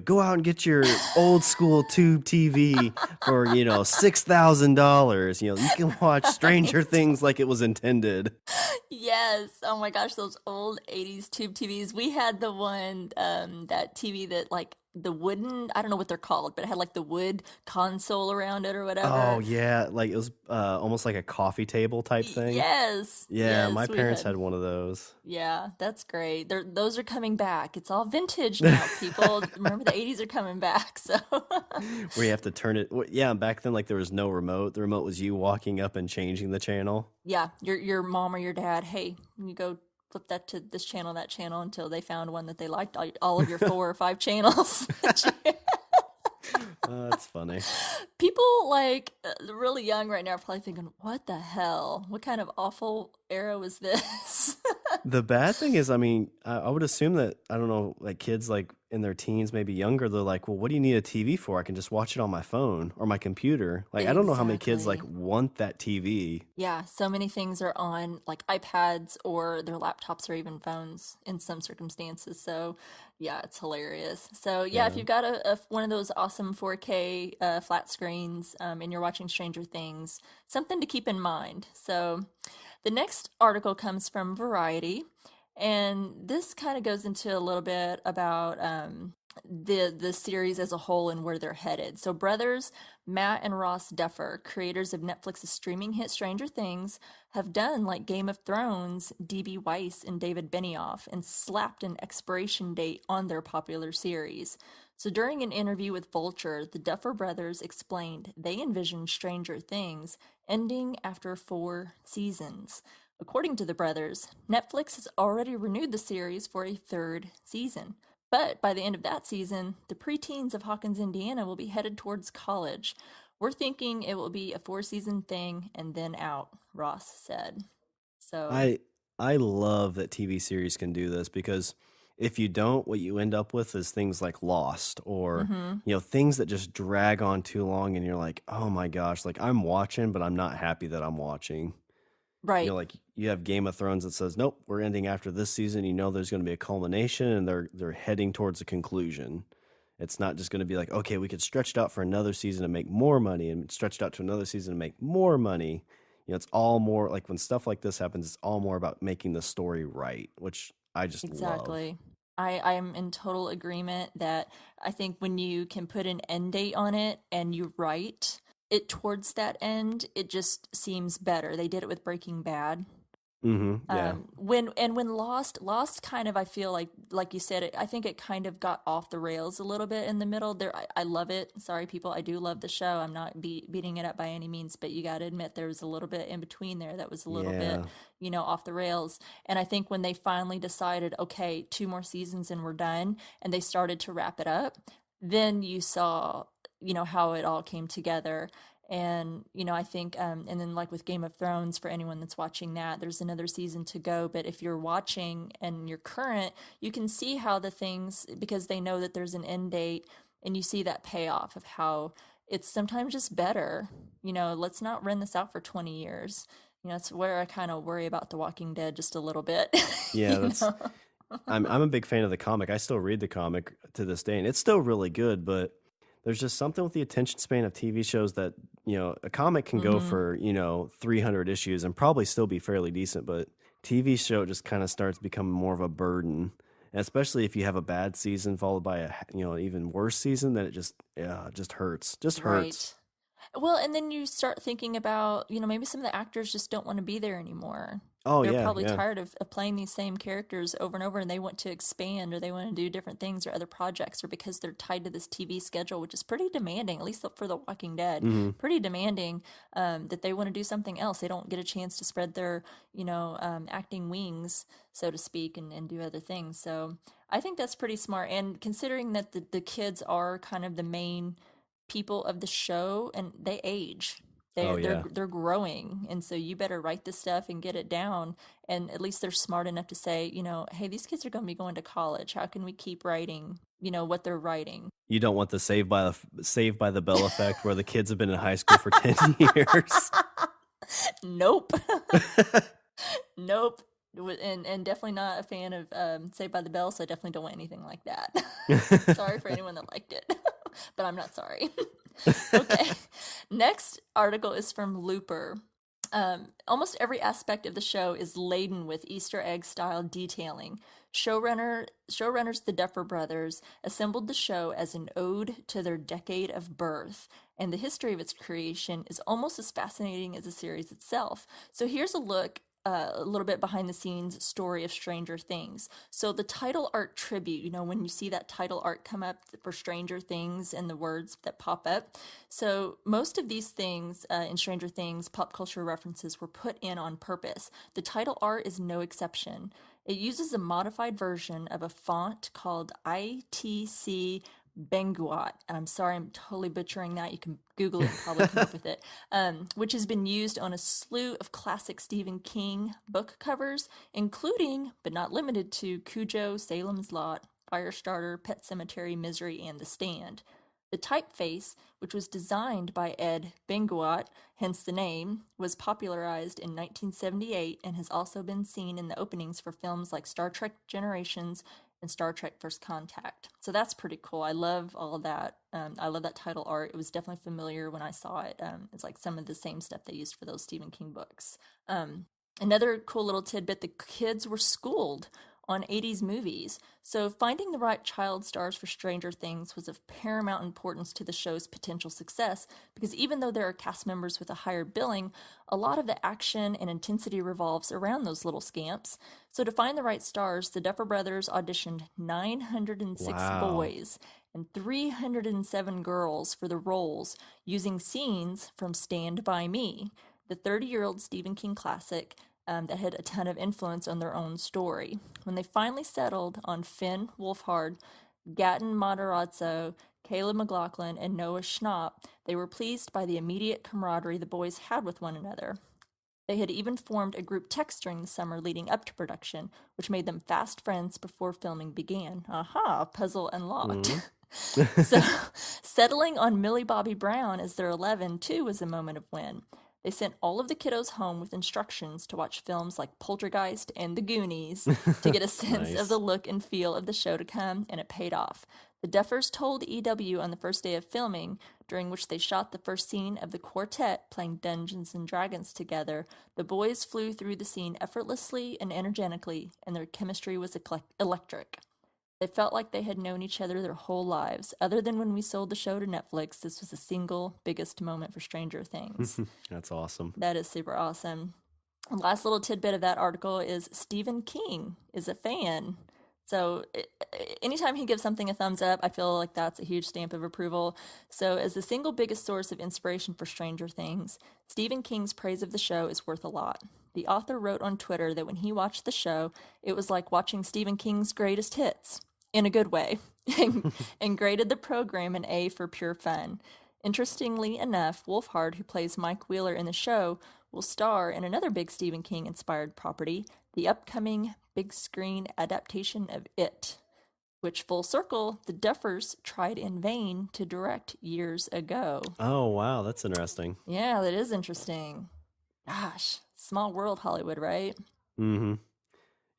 go out and get your old school tube TV for $6,000. You can watch Stranger Things like it was intended. Yes. Oh my gosh, those old 80s tube TVs. We had the one, that TV that like the wooden, I don't know what they're called, but it had like the wood console around it or Oh whatever. yeah, like it was almost like a coffee table type thing. Yes. Yeah, my Yes, we parents had. had one of those. Yeah, that's great. Those are coming back. It's all vintage now, people. Remember the 80s are coming back. So Where you have to turn it. Yeah, back then like there was no remote. The remote was you walking up and changing the channel. yeah, your mom or your dad, hey, you go flip that to this channel, that channel until they found one that they liked, all of your 4 or 5 channels. That's funny. People like really young right now are probably thinking, "What the hell? What kind of awful era was this?" The bad thing is, I mean, I would assume that, I don't know, like kids like in their teens, maybe younger, they're like, well, what do you need a TV for? I can just watch it on my phone or my computer. Like, I don't know how many kids like Exactly. want that TV. Yeah, so many things are on like iPads or their laptops or even phones in some circumstances. So, yeah, it's hilarious. So, yeah, if Yeah. you've got one of those awesome 4K flat screens and you're watching Stranger Things, something to keep in mind. So, the next article comes from Variety, and this kind of goes into a little bit about the series as a whole and where they're headed. So, brothers Matt and Ross Duffer, creators of Netflix's streaming hit Stranger Things, have done like Game of Thrones, D.B. Weiss and David Benioff, and slapped an expiration date on their popular series. So during an interview with Vulture, the Duffer brothers explained they envisioned Stranger Things ending after 4 seasons. According to the brothers, Netflix has already renewed the series for a third season. But by the end of that season, the preteens of Hawkins, Indiana will be headed towards college. We're thinking it will be a 4 season thing and then out, Ross said. So, I I love that TV series can do this because if you don't, what you end up with is things like Lost or, mm-hmm. things that just drag on too long and you're like, "Oh my gosh, like I'm watching, but I'm not happy that I'm watching." Right, Like you have Game of Thrones that says, "Nope, we're ending after this season." You know there's going to be a culmination and they're heading towards a conclusion. It's not just going to be like, "Okay, we could stretch it out for another season to make more money and stretch it out to another season to make more money." It's all more like when stuff like this happens, it's all more about making the story right, which I just love. exactly. I am in total agreement that I think when you can put an end date on it and you write it towards that end, it just seems better. They did it with Breaking Bad. Yeah. When Lost kind of, I feel like you said it, I think it kind of got off the rails a little bit in the middle there. I love it. Sorry people, I do love the show. I'm not beating it up by any means, but you got to admit there was a little bit in between there that was a little bit, Yeah. off the rails. And I think when they finally decided, okay, 2 more seasons and we're done, and they started to wrap it up, then you saw, how it all came together. And I think and then like with Game of Thrones, for anyone that's watching that, there's another season to go, but if you're watching and you're current, you can see how the things, because they know that there's an end date, and you see that payoff of how it's sometimes just better, let's not run this out for 20 years. It's where I kind of worry about The Walking Dead just a little bit. Yeah, you that's know I'm a big fan of the comic. I still read the comic to this day and it's still really good, but there's just something with the attention span of TV shows that, a comic can go hmm for, 300 issues and probably still be fairly decent, but TV show just kind of starts becoming more of a burden. And especially if you have a bad season followed by an even worse season, then it just, yeah, it just hurts. Just hurts. right. Well, and then you start thinking about, maybe some of the actors just don't want to be there anymore. Oh, They're yeah, probably yeah. tired of playing these same characters over and over, and they want to expand or they want to do different things or other projects, or because they're tied to this TV schedule, which is pretty demanding, at least for The Walking Dead, Hmm. pretty demanding, that they want to do something else. They don't get a chance to spread their, acting wings, so to speak, and do other things. So I think that's pretty smart. And considering that the kids are kind of the main people of the show and they age, Oh, yeah. they're growing, and so you better write this stuff and get it down. And at least they're smart enough to say, hey, these kids are going to be going to college. How can we keep writing what they're writing? You don't want the Saved by the Bell effect where the kids have been in high school for 10 years. Nope. Nope. And definitely not a fan of Saved by the Bell, so I definitely don't want anything like that. Sorry for anyone that liked it, but I'm not sorry. Okay. Next article is from Looper. Almost every aspect of the show is laden with Easter egg style detailing. Showrunners the Duffer Brothers assembled the show as an ode to their decade of birth, and the history of its creation is almost as fascinating as the series itself. So here's a look. A little bit behind the scenes story of Stranger Things. So the title art tribute, when you see that title art come up for Stranger Things and the words that pop up. So most of these things in Stranger Things, pop culture references were put in on purpose. The title art is no exception. It uses a modified version of a font called ITC Benguat, and I'm sorry, I'm totally butchering that. You can Google it and probably come up with it, which has been used on a slew of classic Stephen King book covers, including, but not limited to, Cujo, Salem's Lot, Firestarter, Pet Sematary, Misery, and The Stand. The typeface, which was designed by Ed Benguat, hence the name, was popularized in 1978 and has also been seen in the openings for films like Star Trek Generations and Star Trek First Contact. So that's pretty cool. I love all of that. I love that title art. It was definitely familiar when I saw it. It's like some of the same stuff they used for those Stephen King books. Another cool little tidbit, the kids were schooled on 80s movies. So finding the right child stars for Stranger Things was of paramount importance to the show's potential success, because even though there are cast members with a higher billing, a lot of the action and intensity revolves around those little scamps. So to find the right stars, the Duffer Brothers auditioned 906 Wow. boys and 307 girls for the roles, using scenes from Stand By Me, the 30-year-old Stephen King classic that had a ton of influence on their own story. When they finally settled on Finn Wolfhard, Gatton Matarazzo, Caleb McLaughlin, and Noah Schnapp, they were pleased by the immediate camaraderie the boys had with one another. They had even formed a group text during the summer leading up to production, which made them fast friends before filming began. Aha, puzzle unlocked. So, settling on Millie Bobby Brown as their 11 too was a moment of win. They sent all of the kiddos home with instructions to watch films like Poltergeist and The Goonies to get a sense of Nice. the look and feel of the show to come, and it paid off. The Duffers told EW on the first day of filming, during which they shot the first scene of the quartet playing Dungeons and Dragons together, the boys flew through the scene effortlessly and energetically, and their chemistry was electric. They felt like they had known each other their whole lives. Other than when we sold the show to Netflix, this was the single biggest moment for Stranger Things. That's awesome. That is super awesome. And last little tidbit of that article is Stephen King is a fan. So anytime he gives something a thumbs up, I feel like that's a huge stamp of approval. So as the single biggest source of inspiration for Stranger Things, Stephen King's praise of the show is worth a lot. The author wrote on Twitter that when he watched the show, it was like watching Stephen King's greatest hits, in a good way, and graded the program an A for pure fun. Interestingly enough, Wolfhard, who plays Mike Wheeler in the show, will star in another big Stephen King-inspired property, the upcoming big screen adaptation of It, which, full circle, the Duffers tried in vain to direct years ago. Oh, wow. That's interesting. Yeah, that is interesting. Gosh, small world, Hollywood, right? Mm-hmm.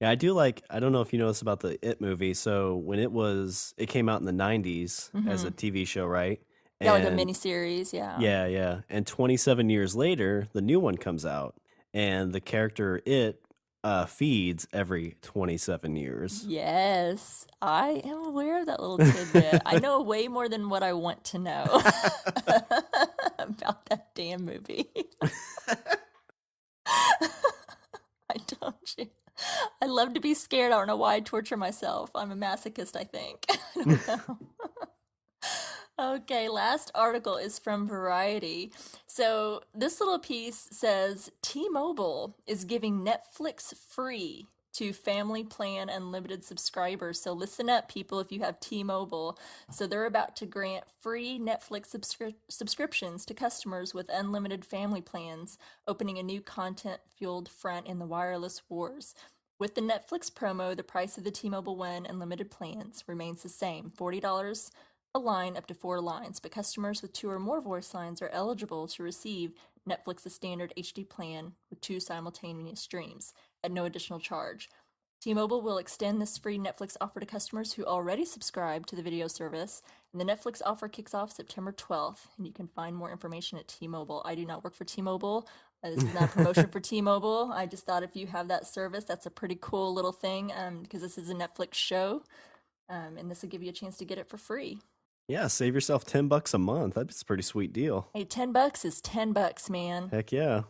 Yeah, I don't know if you know this about the It movie. So when it came out in the 90s as a TV show, right? Yeah, like a And miniseries, yeah. yeah. And 27 years later, the new one comes out. And the character It feeds every 27 years. Yes, I am aware of that little tidbit. I know way more than what I want to know about that damn movie. I don't. I love to be scared. I don't know why I torture myself. I'm a masochist, I think. I don't know. Okay, last article is from Variety. So this little piece says T-Mobile is giving Netflix free to family plan unlimited subscribers. So listen up, people, if you have T-Mobile. So they're about to grant free Netflix subscriptions to customers with unlimited family plans, opening a new content-fueled front in the wireless wars. With the Netflix promo, the price of the T-Mobile One unlimited plans remains the same, $40 a line up to 4 lines, but customers with 2 or more voice lines are eligible to receive Netflix's standard HD plan with 2 simultaneous streams at no additional charge. T-Mobile will extend this free Netflix offer to customers who already subscribe to the video service, and the Netflix offer kicks off September 12th, and you can find more information at T-Mobile. I do not work for T-Mobile. This is not a promotion for T-Mobile. I just thought if you have that service, that's a pretty cool little thing, because this is a Netflix show, and this will give you a chance to get it for free. Yeah, save yourself $10 a month. That's a pretty sweet deal. Hey, $10 is $10, man. Heck yeah.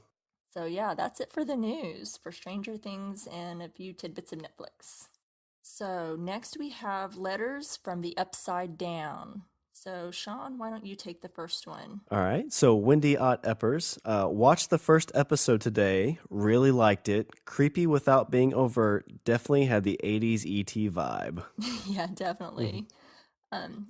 So yeah, that's it for the news for Stranger Things and a few tidbits of Netflix. So next we have letters from the Upside Down. So Shawn, why don't you take the first one? All right. So Wendy Ott Eppers watched the first episode today. Really liked it. Creepy without being overt. Definitely had the 80s ET vibe. Yeah, definitely.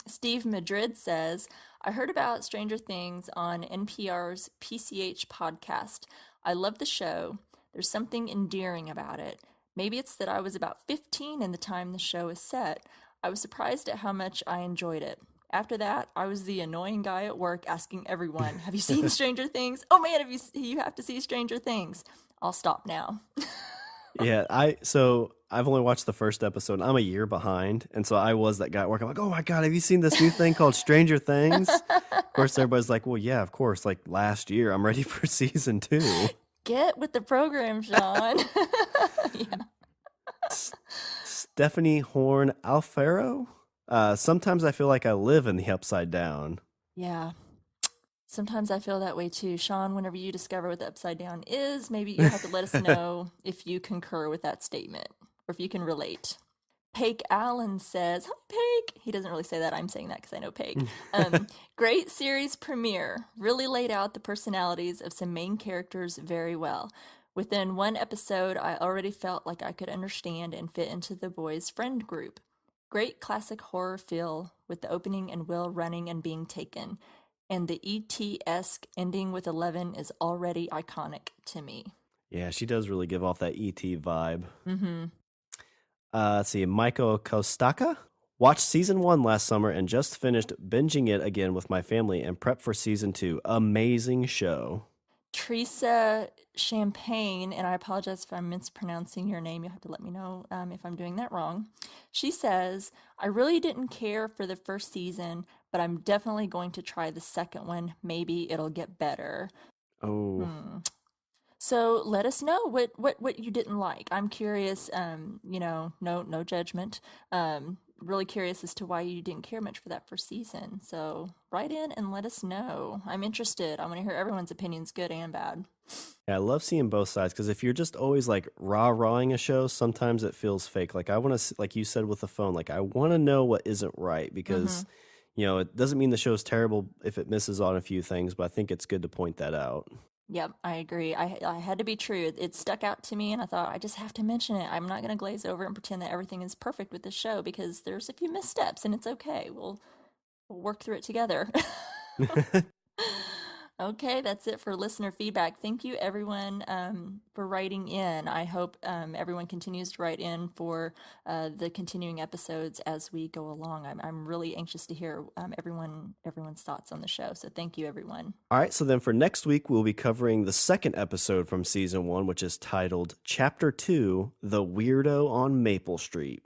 Steve Madrid says, I heard about Stranger Things on NPR's PCH podcast. I love the show. There's something endearing about it. Maybe it's that I was about 15 in the time the show is set. I was surprised at how much I enjoyed it. After that, I was the annoying guy at work asking everyone, have you seen Stranger Things? Oh man, you have to see Stranger Things. I'll stop now. Yeah, I've only watched the first episode. I'm a year behind, and so I was that guy at work. I'm like, oh my god, have you seen this new thing called Stranger Things? Of course, everybody's like, well, yeah, of course. Like last year, I'm ready for season 2. Get with the program, Shawn. Yeah. Stephanie Horn Alfaro. Sometimes I feel like I live in the upside down. Yeah. Sometimes I feel that way too. Shawn, whenever you discover what the upside down is, maybe you have to let us know if you concur with that statement or if you can relate. Pake Allen says, hi, Pake. He doesn't really say that. I'm saying that because I know Pake. Great series premiere. Really laid out the personalities of some main characters very well. Within one episode, I already felt like I could understand and fit into the boys' friend group. Great classic horror feel with the opening and Will running and being taken. And the E.T.-esque ending with 11 is already iconic to me. Yeah, she does really give off that E.T. vibe. Mm-hmm. Let's see, Michael Kostaka. Watched season 1 last summer and just finished binging it again with my family and prep for season 2. Amazing show. Teresa Champagne, and I apologize if I'm mispronouncing your name. You'll have to let me know if I'm doing that wrong. She says, I really didn't care for the first season, but I'm definitely going to try the second one. Maybe it'll get better. Oh. So let us know what you didn't like. I'm curious, no judgment. Really curious as to why you didn't care much for that first season. So write in and let us know. I'm interested. I want to hear everyone's opinions, good and bad. Yeah, I love seeing both sides because if you're just always like rah-rahing a show, sometimes it feels fake. Like I want to, like you said with the phone, like I want to know what isn't right because, it doesn't mean the show's terrible if it misses on a few things, but I think it's good to point that out. Yep, I agree. I had to be true. It stuck out to me, and I thought I just have to mention it. I'm not going to glaze over and pretend that everything is perfect with this show because there's a few missteps, and it's okay. We'll work through it together. Okay, that's it for listener feedback. Thank you, everyone, for writing in. I hope everyone continues to write in for the continuing episodes as we go along. I'm really anxious to hear everyone's thoughts on the show. So thank you, everyone. All right, so then for next week, we'll be covering the second episode from season 1, which is titled Chapter 2, The Weirdo on Maple Street.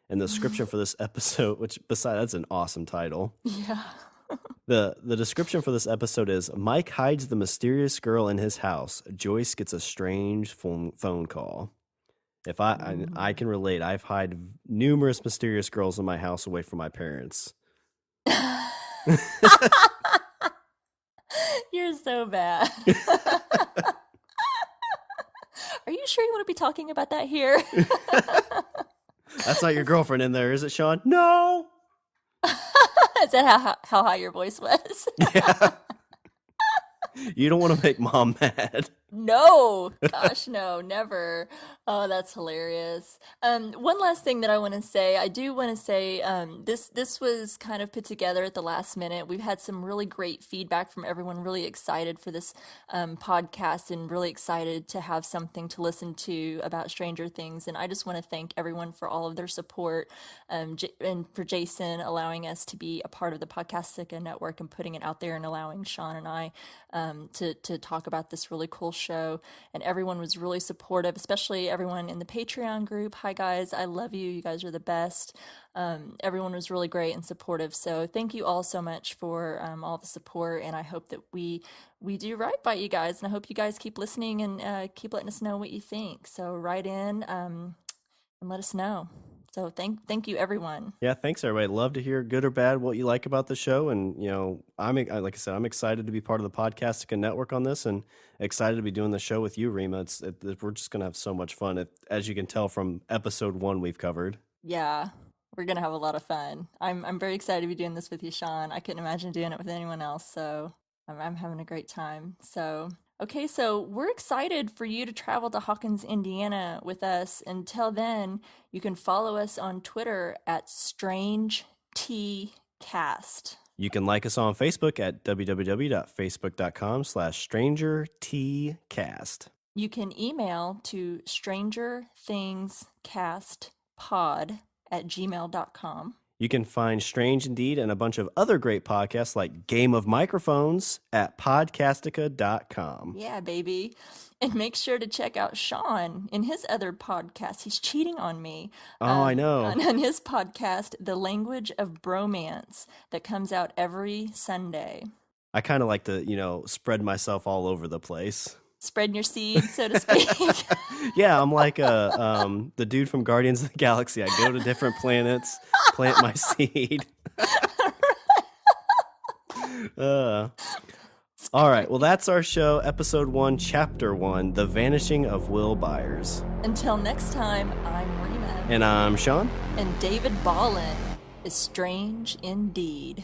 And the description for this episode, which besides that's an awesome title. Yeah. The description for this episode is Mike hides the mysterious girl in his house. Joyce gets a strange phone call. If I can relate, I've hid numerous mysterious girls in my house away from my parents. You're so bad. Are you sure you want to be talking about that here? That's not your girlfriend in there, is it, Shawn? No. Is that how high your voice was? Yeah. You don't want to make mom mad. No, gosh, no, never. Oh, that's hilarious. One last thing that I want to say, I do want to say, this was kind of put together at the last minute. We've had some really great feedback from everyone, really excited for this podcast and really excited to have something to listen to about Stranger Things. And I just want to thank everyone for all of their support, and for Jason allowing us to be a part of the Podcastica network and putting it out there and allowing Shawn and I to talk about this really cool show. And everyone was really supportive, especially everyone in the Patreon group. Hi guys, I love you. You guys are the best. Everyone was really great and supportive. So thank you all so much for all the support. And I hope that we do right by you guys. And I hope you guys keep listening and keep letting us know what you think. So write in and let us know. So thank you, everyone. Yeah, thanks, everybody. Love to hear good or bad what you like about the show. And, like I said, I'm excited to be part of the Podcastica network on this and excited to be doing the show with you, Rima. We're just going to have so much fun, as you can tell from episode 1 we've covered. Yeah, we're going to have a lot of fun. I'm very excited to be doing this with you, Shawn. I couldn't imagine doing it with anyone else, so I'm having a great time. So... Okay, so we're excited for you to travel to Hawkins, Indiana with us. Until then, you can follow us on Twitter at Strange Cast. You can like us on Facebook at www.facebook.com/strangertcast. You can email to strangerthingscastpod@gmail.com. You can find Strange Indeed and a bunch of other great podcasts like Game of Microphones at podcastica.com. Yeah, baby. And make sure to check out Shawn in his other podcast. He's cheating on me. I know. On his podcast, The Language of Bromance, that comes out every Sunday. I kind of like to, spread myself all over the place. Spreading your seed, so to speak. Yeah, I'm like the dude from Guardians of the Galaxy. I go to different planets, plant my seed. All right, well, that's our show, Episode 1, Chapter 1, The Vanishing of Will Byers. Until next time, I'm Rima. And I'm Shawn. And David Ballin is strange indeed.